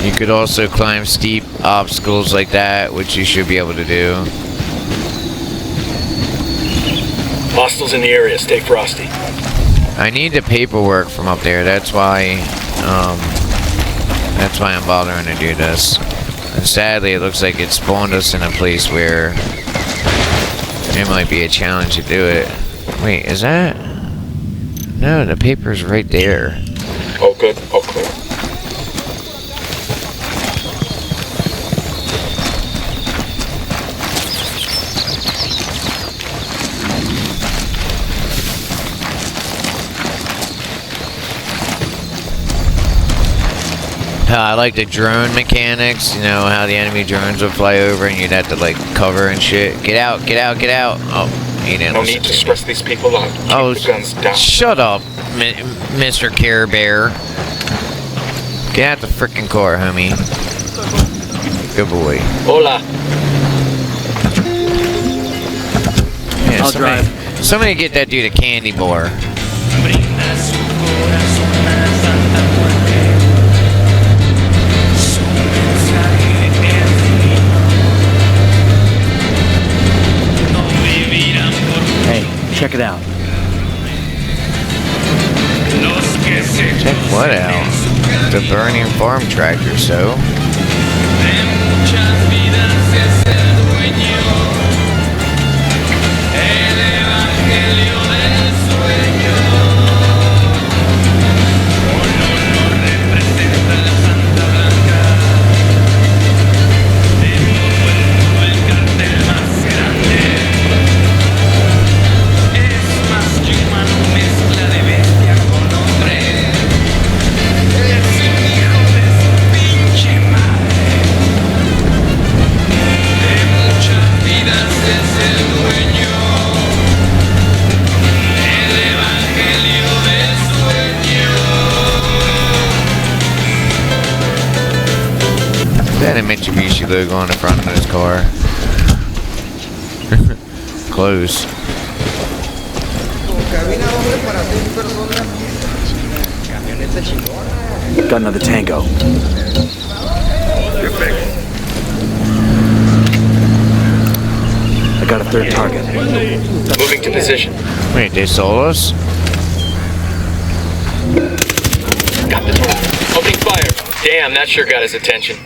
You could also climb steep obstacles like that, which you should be able to do. Hostiles in the area. Stay frosty. I need the paperwork from up there. That's why I'm bothering to do this. And sadly, it looks like it spawned us in a place where it might be a challenge to do it. Wait, is that? No, the paper's right there. Oh, good. Oh, clear. I like the drone mechanics, you know, how the enemy drones would fly over and you'd have to, like, cover and shit. Get out, get out, get out. Oh, he didn't No listen need to me. stress these people out. Keep Oh, the guns down. shut up, Mr. Care Bear. Get out the frickin' car, homie. Good boy. Hola. Yeah, I'll drive. Somebody get that dude a candy bar. Hey, check it out. Check what out? The burning farm tractor, so. That a Mitsubishi logo on the front of his car. Close. Got another tango. I got a third target. Moving to position. Wait, they sold us? Got the target. Opening fire. Damn, that sure got his attention.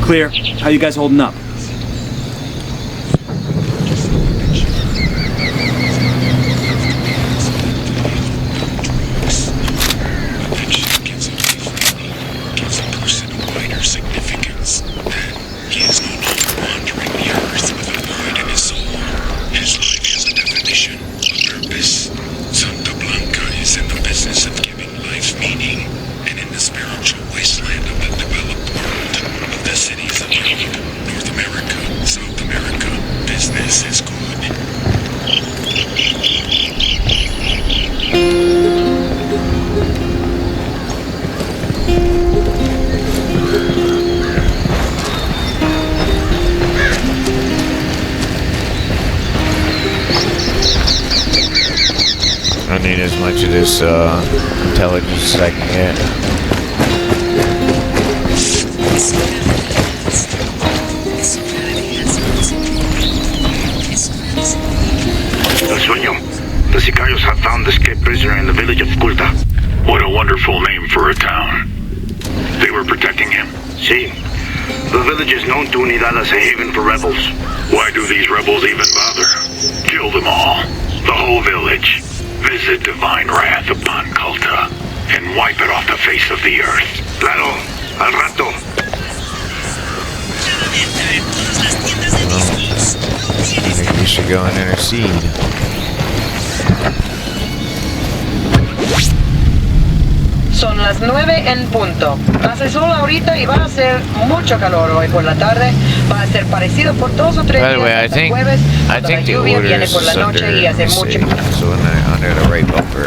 Clear. How you guys holding up? I need as much of this intelligence as I can get. El Sueño. The Sicarios have found the escaped prisoner in the village of Culta. What a wonderful name for a town. They were protecting him. Sí. The village is known to Unidad as a haven for rebels. Why do these rebels even bother? Kill them all. The whole village. Visit divine wrath upon Culta and wipe it off the face of the earth. Claro. Al rato. I think we should go and intercede. Son las 9 en punto. Hace sol ahorita y va a ser mucho calor hoy por la tarde. Va a ser parecido por 2 o 3 By the way, días hasta jueves. I think the Lluvia order viene is por la noche under, y hace let's mucho see, calor. so under the right bumper.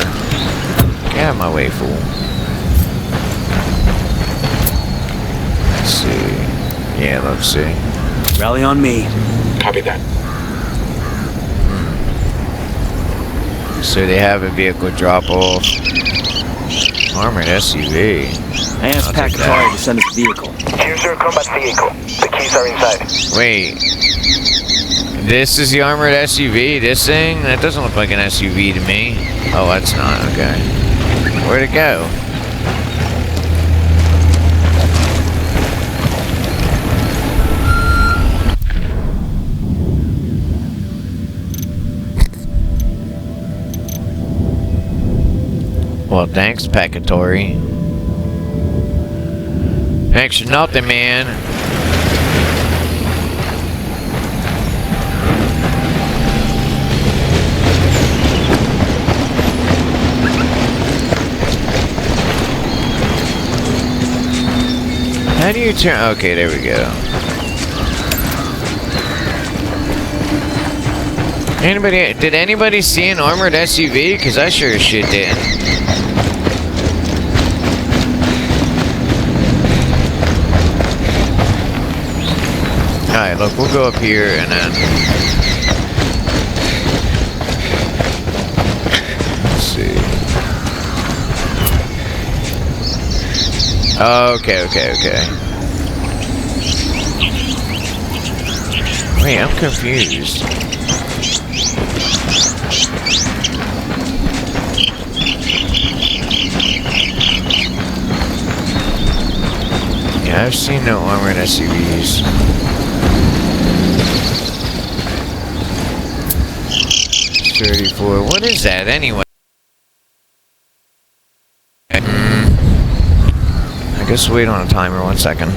Get out of my way, fool. Let's see. Yeah, let's see. Rally on me. Copy that. So they have a vehicle drop off. Armored SUV. I asked I'll take Pacatari that. to send us a vehicle. Here's your combat vehicle. The keys are inside. Wait. This is the armored SUV? This thing? That doesn't look like an SUV to me. Oh, that's not. Okay. Where'd it go? Well, thanks, Pacatory. Thanks for nothing, man. How do you turn? Okay, there we go. Did anybody see an armored SUV? Because I sure as shit did. Alright, look, we'll go up here and then... Let's see. Okay. Wait, I'm confused. Yeah, I've seen no armored SUVs. What is that anyway? I guess wait on a timer 1 second.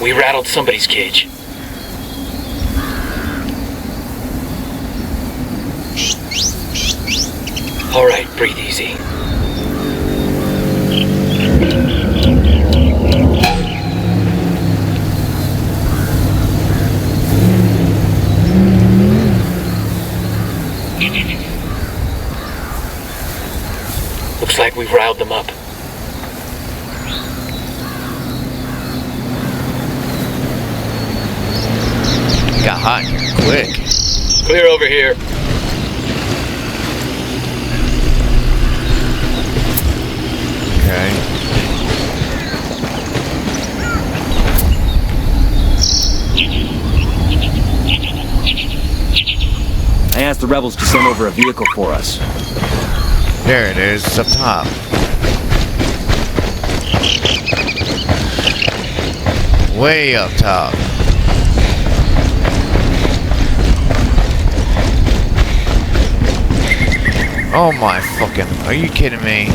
We rattled somebody's cage. All right, breathe easy. Looks like we've riled them up. Got hot quick. Clear over here. Okay. I asked the rebels to send over a vehicle for us. There it is. It's up top. Way up top. Oh my fucking... Are you kidding me?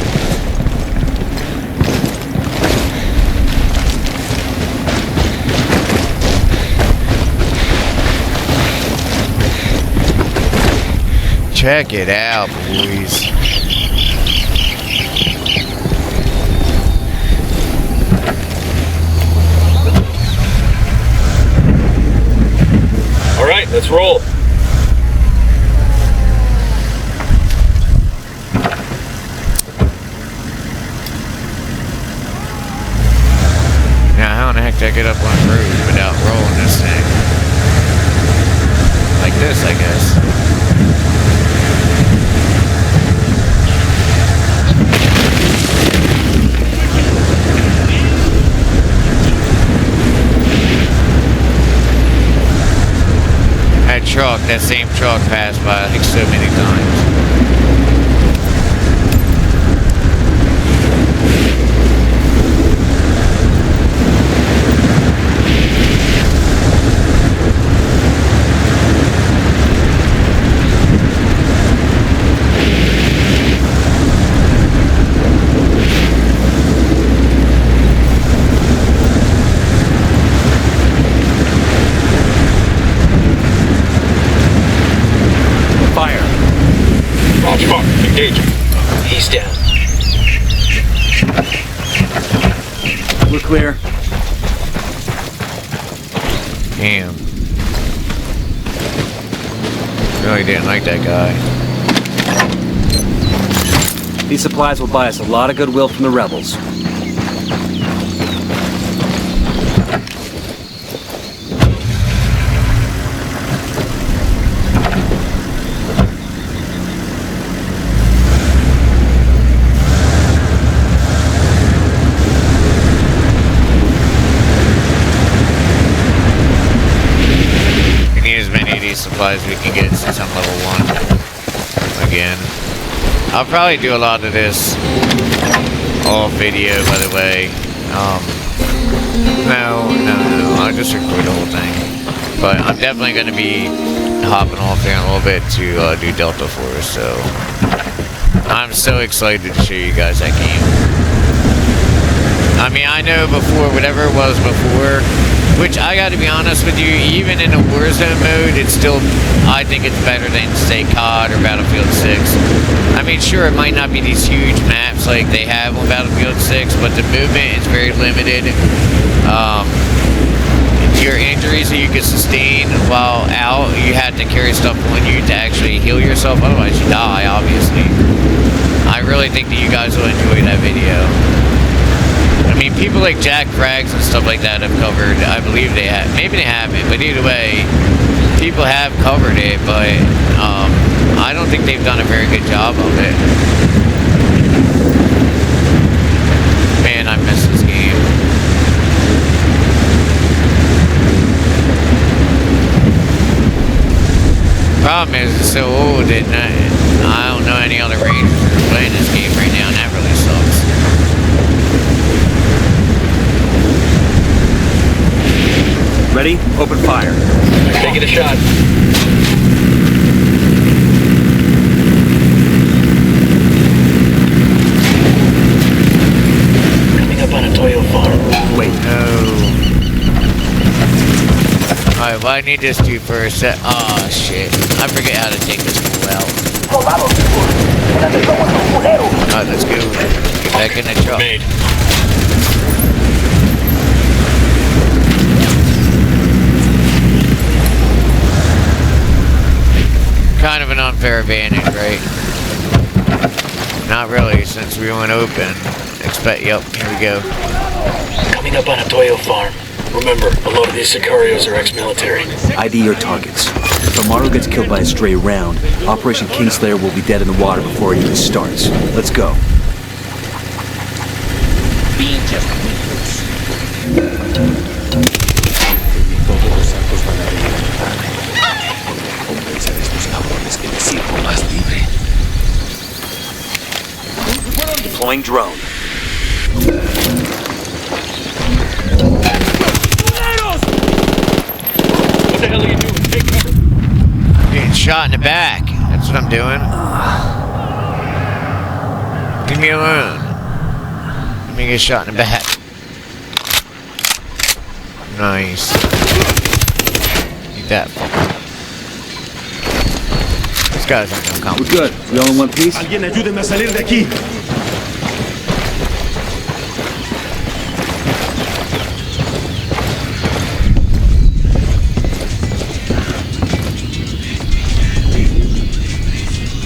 Check it out, boys. All right, let's roll. Now, how in the heck do I get up on the roof without rolling this thing? Like this, I guess. That same truck passed by I think so many times. He's down. We're clear. Damn. Really didn't like that guy. These supplies will buy us a lot of goodwill from the rebels. supplies we can get since I'm level 1 again. I'll probably do a lot of this off video, by the way. No, I'll just record the whole thing. But I'm definitely going to be hopping off there in a little bit to do Delta Force, so I'm so excited to show you guys that game. I mean, I know before, whatever it was before, which I gotta be honest with you, even in a Warzone mode, it's still, I think it's better than, say, COD or Battlefield 6. I mean, sure, it might not be these huge maps like they have on Battlefield 6, but the movement is very limited. Your injuries that you can sustain while out, you have to carry stuff on you to actually heal yourself, otherwise you die, obviously. I really think that you guys will enjoy that video. I mean, people like Jack Frags and stuff like that have covered, I believe they have, maybe they haven't, but either way, people have covered it, but I don't think they've done a very good job of it. Man, I miss this game. Problem is, it's so old that I don't know any other rangers who are playing this game right now, and that really sucks. Ready? Open fire. Taking a shot. Coming up on a Toyo farm. Wait. No. Alright, well I need this dude first. Oh shit. I forget how to take this fool out. Alright, let's go. Get back in the truck. Made. Kind of an unfair advantage, right? Not really, since we went open. Yep, here we go. Coming up on a Toyo farm. Remember, a lot of these Sicarios are ex-military. ID your targets. If Amaru gets killed by a stray round, Operation Kingslayer will be dead in the water before it even starts. Let's go. Deploying drone. What the hell are you doing? Take cover. I'm getting shot in the back. That's what I'm doing. Leave me alone. Let me get shot in the back. Nice. Need that fucker. These guys aren't gonna come. We're good. We all in one piece? Alguien ayúdeme a salir de aquí.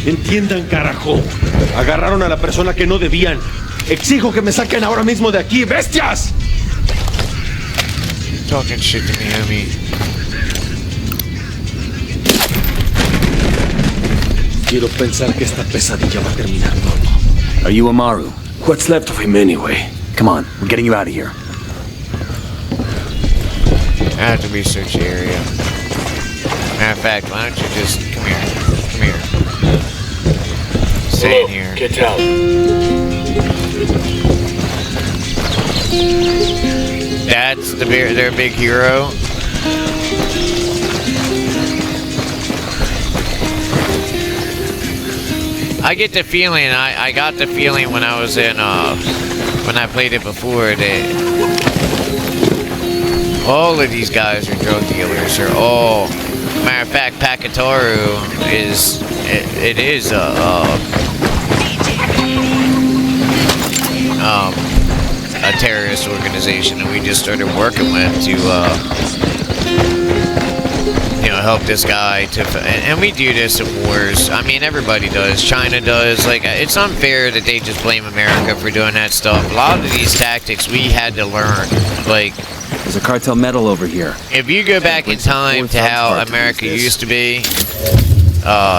Entiendan, carajo. Agarraron a la persona que no debían. Exijo que me saquen ahora mismo de aquí, bestias. Talking shit to me, homie. Quiero pensar que esta pesadilla va a terminar pronto. Are you Amaru? What's left of him anyway? Come on, we're getting you out of here. I have to research the area. Matter of fact, why don't you just come here? Come here. Stay in here. Get out. That's their big hero. I get the feeling, I got the feeling when I was in, when I played it before that all of these guys are drug dealers, or all, matter of fact, Pakataru is, it is a terrorist organization that we just started working with to, you know, help this guy to, and we do this in wars. I mean, everybody does. China does. Like, it's unfair that they just blame America for doing that stuff. A lot of these tactics we had to learn. Like, there's a cartel medal over here. If you go back in time to how America used to be,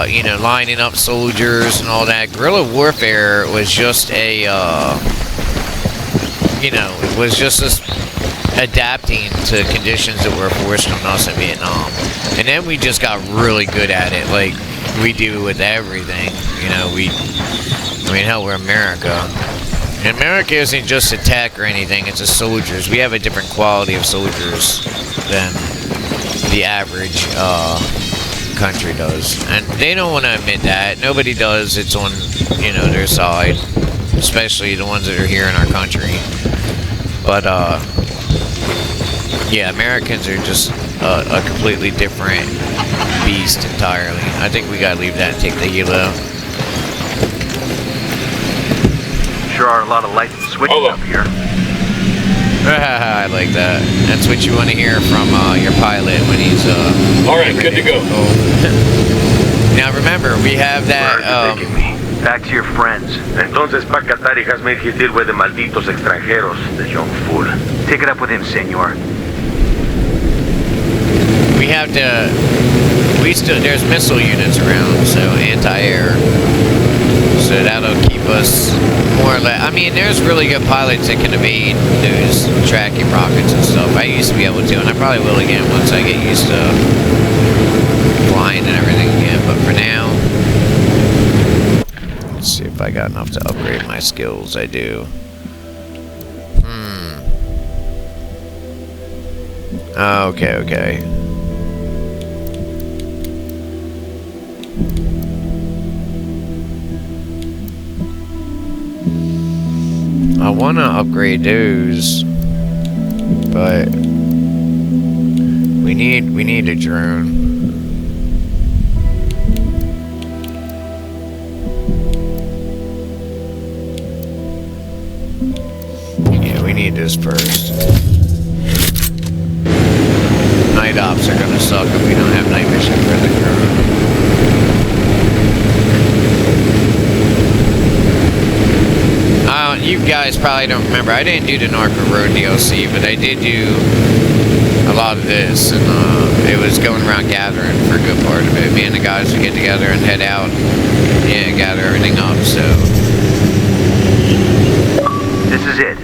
you know, lining up soldiers and all that, guerrilla warfare was just a, you know, it was just this adapting to conditions that were forced on us in Vietnam. And then we just got really good at it, like we do with everything. You know, I mean, hell, we're America. And America isn't just a tech or anything, it's a soldiers. We have a different quality of soldiers than the average country does. And they don't want to admit that. Nobody does. It's on, you know, their side. Especially the ones that are here in our country. But, yeah, Americans are just a completely different beast entirely. I think we gotta leave that and take the helo. Sure are a lot of lights and switches up here. I like that. That's what you want to hear from your pilot when he's Alright, good to go. Now remember, we have that back to your friends. Entonces Pacatari has made his deal with the malditos extranjeros, the young fool. Take it up with him, senor. we have to, there's missile units around, so anti-air. So that'll keep us more or less, I mean, there's really good pilots that can evade those tracking rockets and stuff. I used to be able to, and I probably will again once I get used to flying and everything again, but for now, let's see if I got enough to upgrade my skills. I do. Okay. I want to upgrade those, but we need a drone. Yeah, we need this first. Night ops are gonna suck if we don't have night mission for the drone. You guys probably don't remember, I didn't do the Narco Road DLC, but I did do a lot of this, and it was going around gathering for a good part of it. Me and the guys would get together and head out, and gather everything up, so. This is it.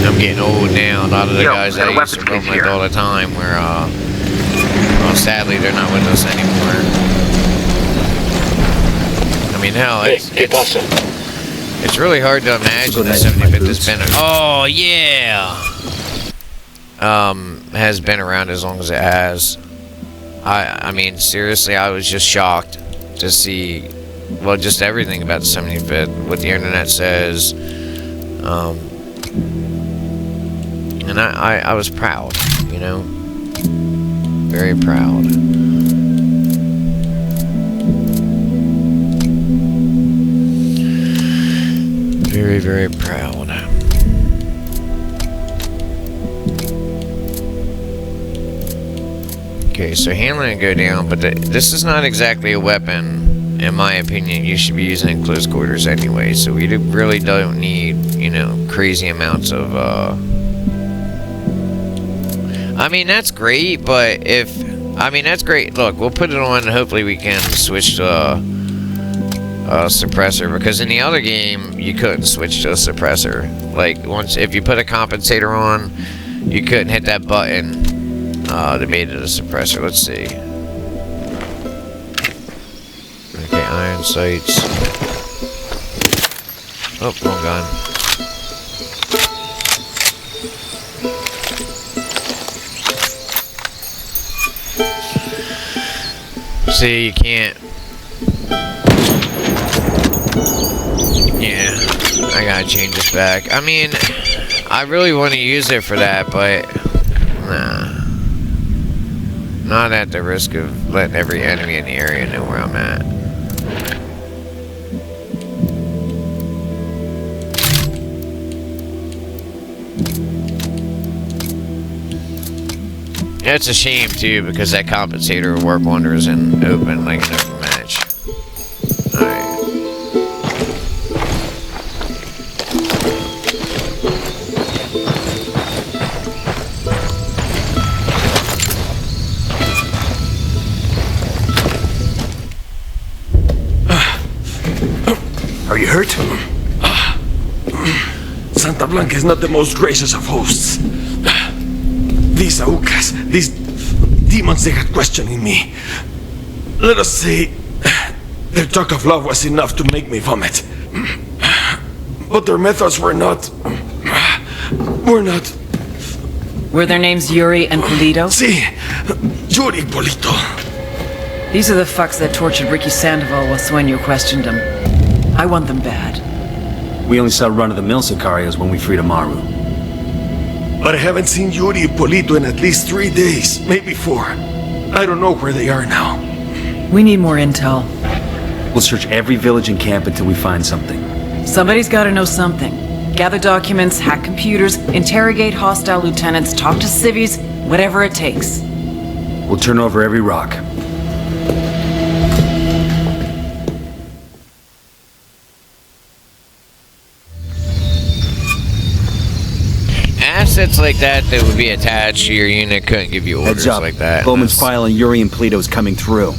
I'm getting old now. A lot of the guys that I used to roam with all the time were, well, sadly, they're not with us anymore. I mean, hell, it's really hard to imagine the 75th has been, oh, yeah! Has been around as long as it has. I mean, seriously, I was just shocked to see, well, just everything about the 75th, what the internet says, and I was proud, you know? Very proud. Very, very proud. Okay, so handling go down, but this is not exactly a weapon, in my opinion. You should be using it in close quarters anyway, so we really don't need, you know, crazy amounts of, I mean, that's great, but that's great. Look, we'll put it on and hopefully we can switch to a suppressor, because in the other game, you couldn't switch to a suppressor. Like, if you put a compensator on, you couldn't hit that button that made it a suppressor. Let's see. Okay, iron sights. Oh, wrong gun. See, you can't. Yeah, I gotta change this back. I mean, I really want to use it for that, but nah. Not at the risk of letting every enemy in the area know where I'm at. Yeah, it's a shame too, because that compensator will work wonders in open, like an open match. Alright. Are you hurt? Santa Blanca is not the most gracious of hosts. These Aucas, these demons they had questioning me. Let us say, their talk of love was enough to make me vomit. But their methods were not... Were their names Yuri and Polito? Si, Yuri Polito. These are the fucks that tortured Ricky Sandoval while Sueño questioned him. I want them bad. We only saw run-of-the-mill Sicarios when we freed Amaru. But I haven't seen Yuri and Polito in at least 3 days, maybe 4. I don't know where they are now. We need more intel. We'll search every village and camp until we find something. Somebody's gotta know something. Gather documents, hack computers, interrogate hostile lieutenants, talk to civvies, whatever it takes. We'll turn over every rock. Assets like that would be attached to your unit couldn't give you orders Heads up. like that. Bowman's file on Yuri and Polito is coming through.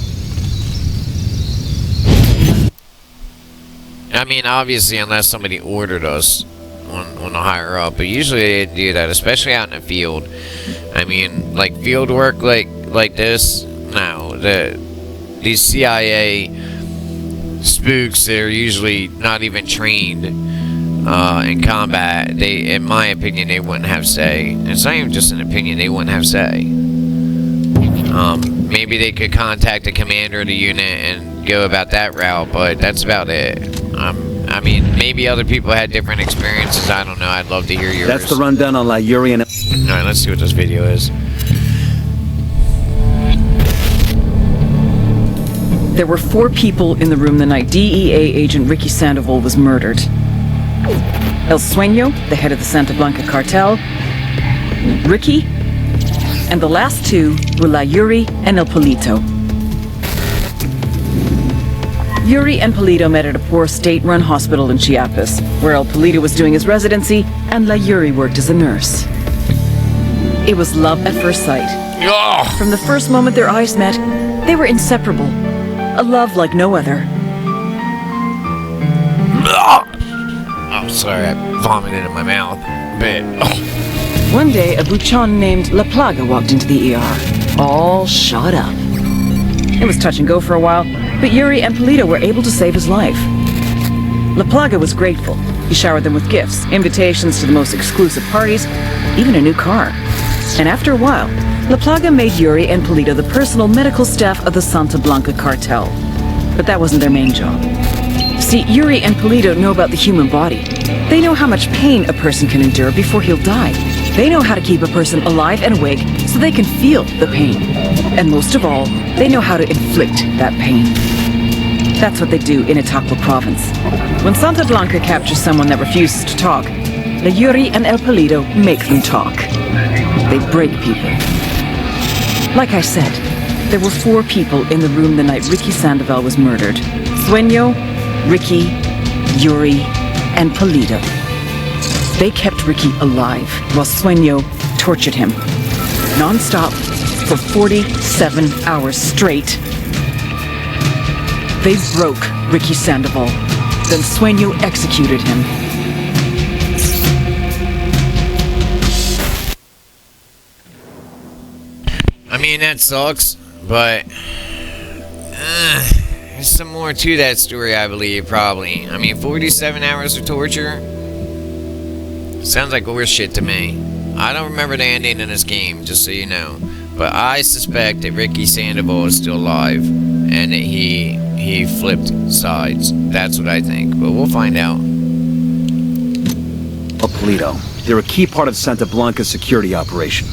I mean, obviously, unless somebody ordered us on the higher up, but usually they do that, especially out in the field. I mean, like field work like this. No, these CIA spooks, they're usually not even trained in combat. They, in my opinion, they wouldn't have say. It's not even just an opinion; they wouldn't have say. Maybe they could contact the commander of the unit and go about that route, but that's about it. I mean, maybe other people had different experiences. I don't know. I'd love to hear yours. That's the rundown on La Yuri and... Alright, let's see what this video is. There were 4 people in the room the night DEA agent Ricky Sandoval was murdered. El Sueño, the head of the Santa Blanca cartel, Ricky, and the last 2 were La Yuri and El Polito. Yuri and Polito met at a poor state-run hospital in Chiapas, where El Polito was doing his residency and La Yuri worked as a nurse. It was love at first sight. From the first moment their eyes met, they were inseparable. A love like no other. Oh, sorry, I vomited in my mouth. But, One day, a buchon named La Plaga walked into the ER, all shot up. It was touch and go for a while, but Yuri and Polito were able to save his life. La Plaga was grateful. He showered them with gifts, invitations to the most exclusive parties, even a new car. And after a while, La Plaga made Yuri and Polito the personal medical staff of the Santa Blanca cartel. But that wasn't their main job. See, Yuri and Polito know about the human body. They know how much pain a person can endure before he'll die. They know how to keep a person alive and awake so they can feel the pain. And most of all, they know how to inflict that pain. That's what they do in Itaqua province. When Santa Blanca captures someone that refuses to talk, La Yuri and El Polito make them talk. They break people. Like I said, there were 4 people in the room the night Ricky Sandoval was murdered. Sueño, Ricky, Yuri, and Polito. They kept Ricky alive while Sueño tortured him. Non-stop for 47 hours straight. They broke Ricky Sandoval. Then Sueño executed him. I mean, that sucks, but there's some more to that story, I believe, probably. I mean, 47 hours of torture? Sounds like horse shit to me. I don't remember the ending in this game, just so you know. But I suspect that Ricky Sandoval is still alive, and that he flipped sides. That's what I think, but we'll find out. El Polito, they're a key part of Santa Blanca's security operation.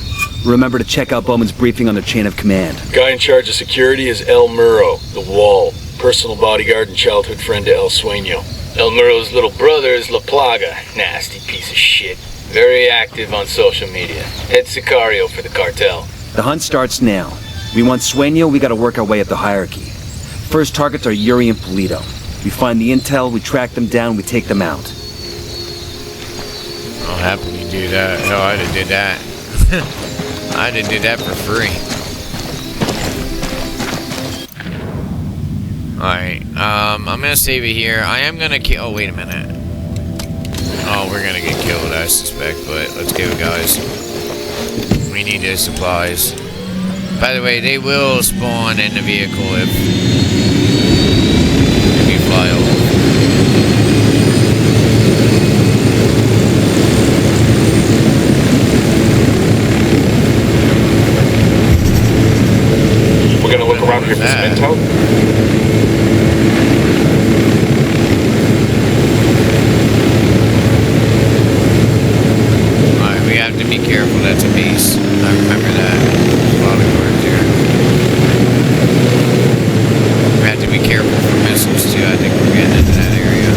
Remember to check out Bowman's briefing on their chain of command. Guy in charge of security is El Muro, the Wall, personal bodyguard and childhood friend to El Sueño. El Muro's little brother is La Plaga, nasty piece of shit. Very active on social media. Head Sicario for the cartel. The hunt starts now. We want Sueño, we gotta work our way up the hierarchy. First targets are Yuri and Polito. We find the intel, we track them down, we take them out. I'll happily do that. Hell, I'd have did that. I'd have did that for free. Alright, I'm gonna save it here. I am gonna kill. Oh, wait a minute. Oh, we're gonna get killed, I suspect, but let's go, guys. We need those supplies. By the way, they will spawn in the vehicle if you fly over. We're gonna look around here for some intel. Alright, we have to be careful. That's a base. I remember that. There's a lot of guards here. We have to be careful for missiles too. I think we're getting into that area.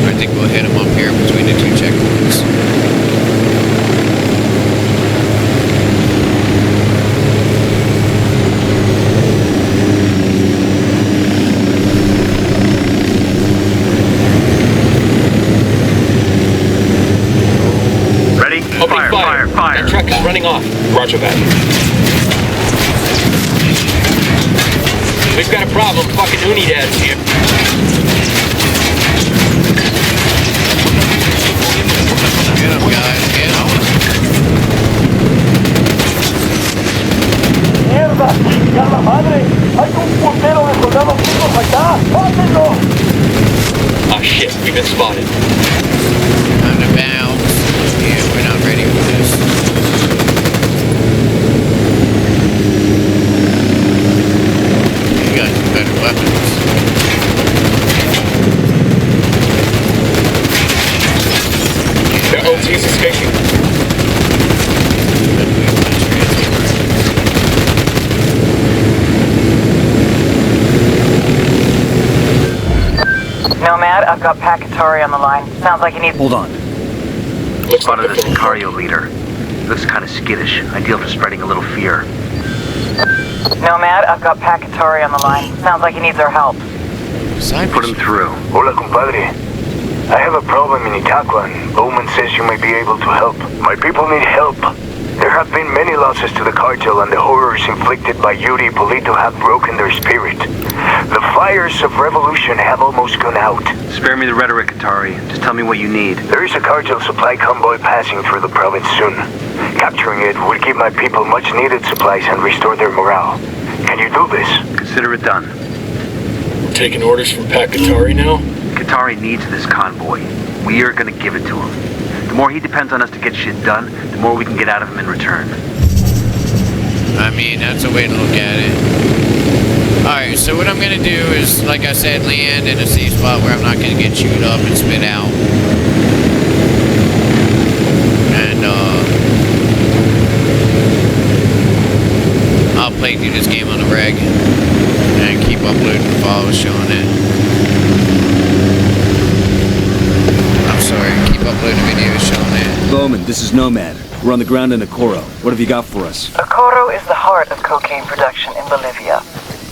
I think we'll hit them up here between the two checkpoints. Fire. That truck is running off. Roger that. We've got a problem. Fucking Unidad's here. Get him, guys. Get him. ¡Mierda! ¡Ya la madre! ¡Hay un puntero de soldados vivos allá! ¡Pásenlo! Oh shit, we've been spotted. Time to bounce. Yeah, we're not ready for this. You got better weapons. The OT's escaping. Nomad, I've got Pakatari on the line. Sounds like you need... Hold on. Looks like Spotted the Sicario leader. Looks kind of skittish. Ideal for spreading a little fear. Nomad, I've got Pakatari on the line. Sounds like he needs our help. Put him through. Hola, compadre. I have a problem in Itacuan. Bowman says you may be able to help. My people need help. There have been many losses to the cartel, and the horrors inflicted by Yuri Polito have broken their spirit. The fires of revolution have almost gone out. Spare me the rhetoric, Atari. Just tell me what you need. There is a cartel supply convoy passing through the province soon. Capturing it would give my people much needed supplies and restore their morale. Can you do this? Consider it done. We're taking orders from Pakatari now? Katari needs this convoy. We are gonna give it to him. The more he depends on us to get shit done, the more we can get out of him in return. I mean, that's a way to look at it. Alright, so what I'm gonna do is, like I said, land in a safe spot where I'm not gonna get chewed up and spit out. And, I'll play through this game on the reg and keep uploading files showing it. I'm sorry, keep uploading videos showing it. Bowman, this is Nomad. We're on the ground in Okoro. What have you got for us? Okoro is the heart of cocaine production in Bolivia.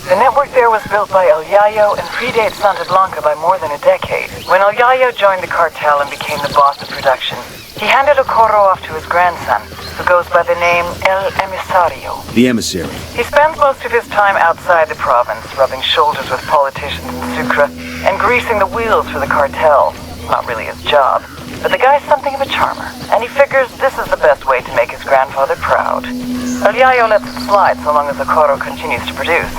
The network there was built by El Yayo and predates Santa Blanca by more than a decade. When El Yayo joined the cartel and became the boss of production, he handed Okoro off to his grandson, who goes by the name El Emisario. The emissary. He spends most of his time outside the province, rubbing shoulders with politicians in Sucre and greasing the wheels for the cartel. Not really his job, but the guy's something of a charmer, and he figures this is the best way to make his grandfather proud. El Yayo lets it slide so long as Okoro continues to produce.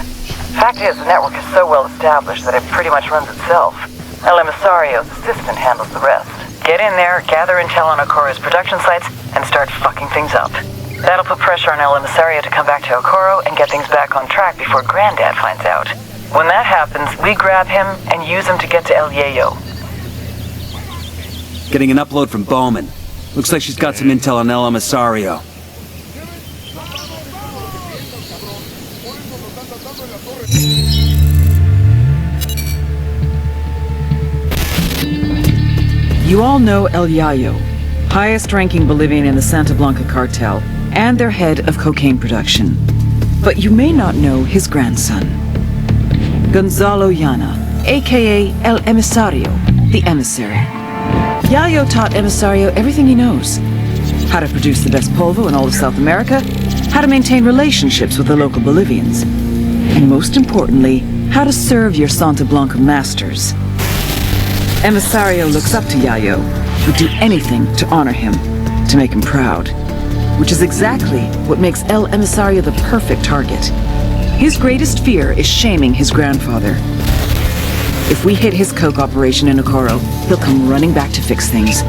Fact is, the network is so well established that it pretty much runs itself. El Emisario's assistant handles the rest. Get in there, gather intel on Okoro's production sites, and start fucking things up. That'll put pressure on El Emisario to come back to Okoro and get things back on track before Granddad finds out. When that happens, we grab him and use him to get to El Yayo. Getting an upload from Bowman. Looks like she's got some intel on El Emisario. You all know El Yayo, highest-ranking Bolivian in the Santa Blanca cartel, and their head of cocaine production. But you may not know his grandson, Gonzalo Llana, aka El Emisario, the emissary. Yayo taught Emisario everything he knows. How to produce the best polvo in all of South America, how to maintain relationships with the local Bolivians, and most importantly, how to serve your Santa Blanca masters. Emisario looks up to Yayo, would do anything to honor him, to make him proud, which is exactly what makes El Emisario the perfect target. His greatest fear is shaming his grandfather. If we hit his coke operation in Okoro, he'll come running back to fix things.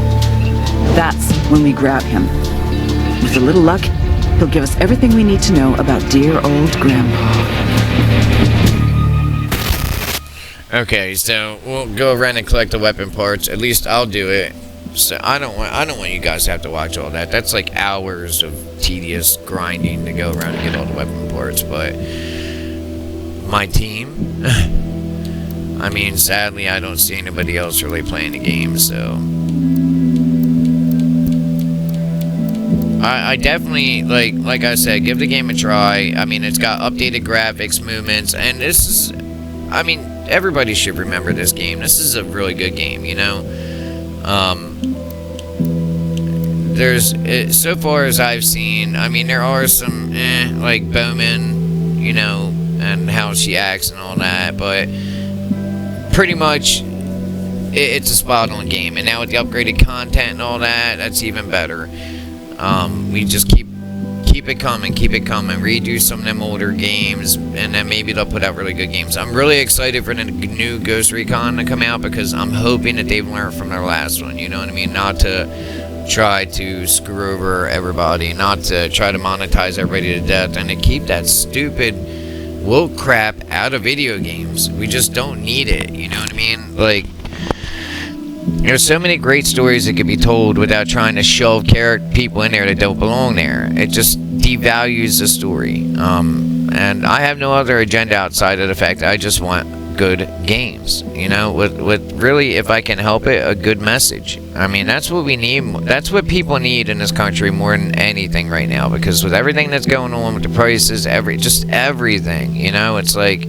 That's when we grab him. With a little luck, he'll give us everything we need to know about dear old Grandpa. Okay, so we'll go around and collect the weapon parts. At least I'll do it. So I don't want you guys to have to watch all that. That's like hours of tedious grinding to go around and get all the weapon parts. But my team, I mean, sadly, I don't see anybody else really playing the game. So I definitely like I said, give the game a try. I mean, it's got updated graphics, movements, and this is, I mean, everybody should remember this game. This is a really good game, you know. There's, so far as I've seen, I mean, there are some, like Bowman, you know, and how she acts and all that, but pretty much it's a spot-on game. And now with the upgraded content and all that, that's even better. We just keep it coming, redo some of them older games, and then maybe they'll put out really good games. I'm really excited for the new Ghost Recon to come out, because I'm hoping that they've learned from their last one, you know what I mean? Not to try to screw over everybody, not to try to monetize everybody to death, and to keep that stupid woke crap out of video games. We just don't need it, you know what I mean? Like, there's so many great stories that could be told without trying to shove people in there that don't belong there. It just devalues the story. And I have no other agenda outside of the fact that I just want good games, you know, with really, if I can help it, a good message. I mean, that's what we need. That's what people need in this country more than anything right now, because with everything that's going on with the prices, just everything, you know, it's like,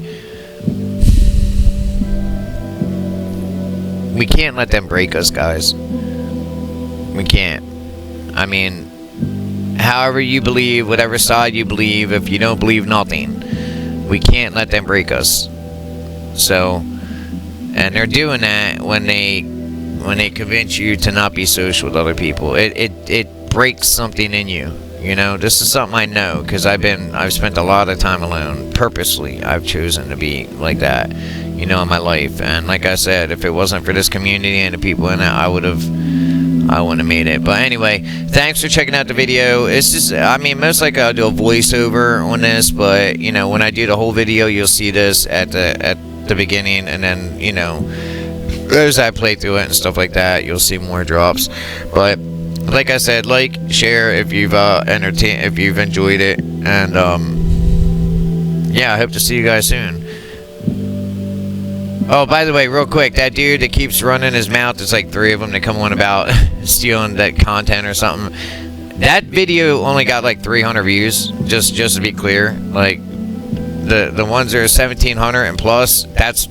we can't let them break us, guys. We can't. I mean, however you believe, whatever side you believe, if you don't believe nothing, we can't let them break us. So, and they're doing that when they convince you to not be social with other people. It breaks something in you. You know, this is something I know, because I've spent a lot of time alone. Purposely, I've chosen to be like that, you know, in my life. And like I said, if it wasn't for this community and the people in it, I wouldn't have made it. But anyway, thanks for checking out the video. It's just, I mean, most likely I'll do a voiceover on this, but you know, when I do the whole video, you'll see this at the beginning, and then, you know, as I play through it and stuff like that, you'll see more drops. But like I said, like, share if you've if you've enjoyed it, and yeah, I hope to see you guys soon. Oh, by the way, real quick, that dude that keeps running his mouth, there's like 3 of them that come on about stealing that content or something. That video only got like 300 views, just to be clear. Like, the ones that are 1,700 and plus,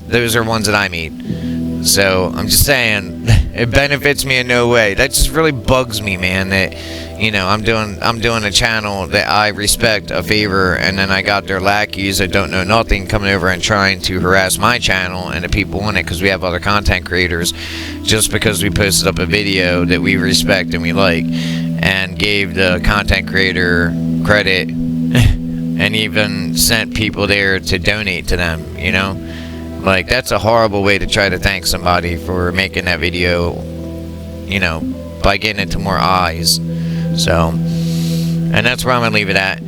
those are ones that I made. So I'm just saying, it benefits me in no way. That just really bugs me, man. That, you know, I'm doing a channel that I respect, a favor, and then I got their lackeys that don't know nothing coming over and trying to harass my channel and the people on it, because we have other content creators, just because we posted up a video that we respect and we like, and gave the content creator credit, and even sent people there to donate to them, you know? Like, that's a horrible way to try to thank somebody for making that video, you know, by getting it to more eyes. So, and that's where I'm going to leave it at.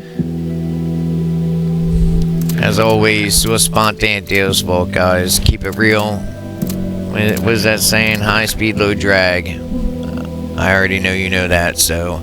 As always, Sua Sponte and Deus Vult, guys. Keep it real. What is that saying? High speed, low drag. I already know you know that, so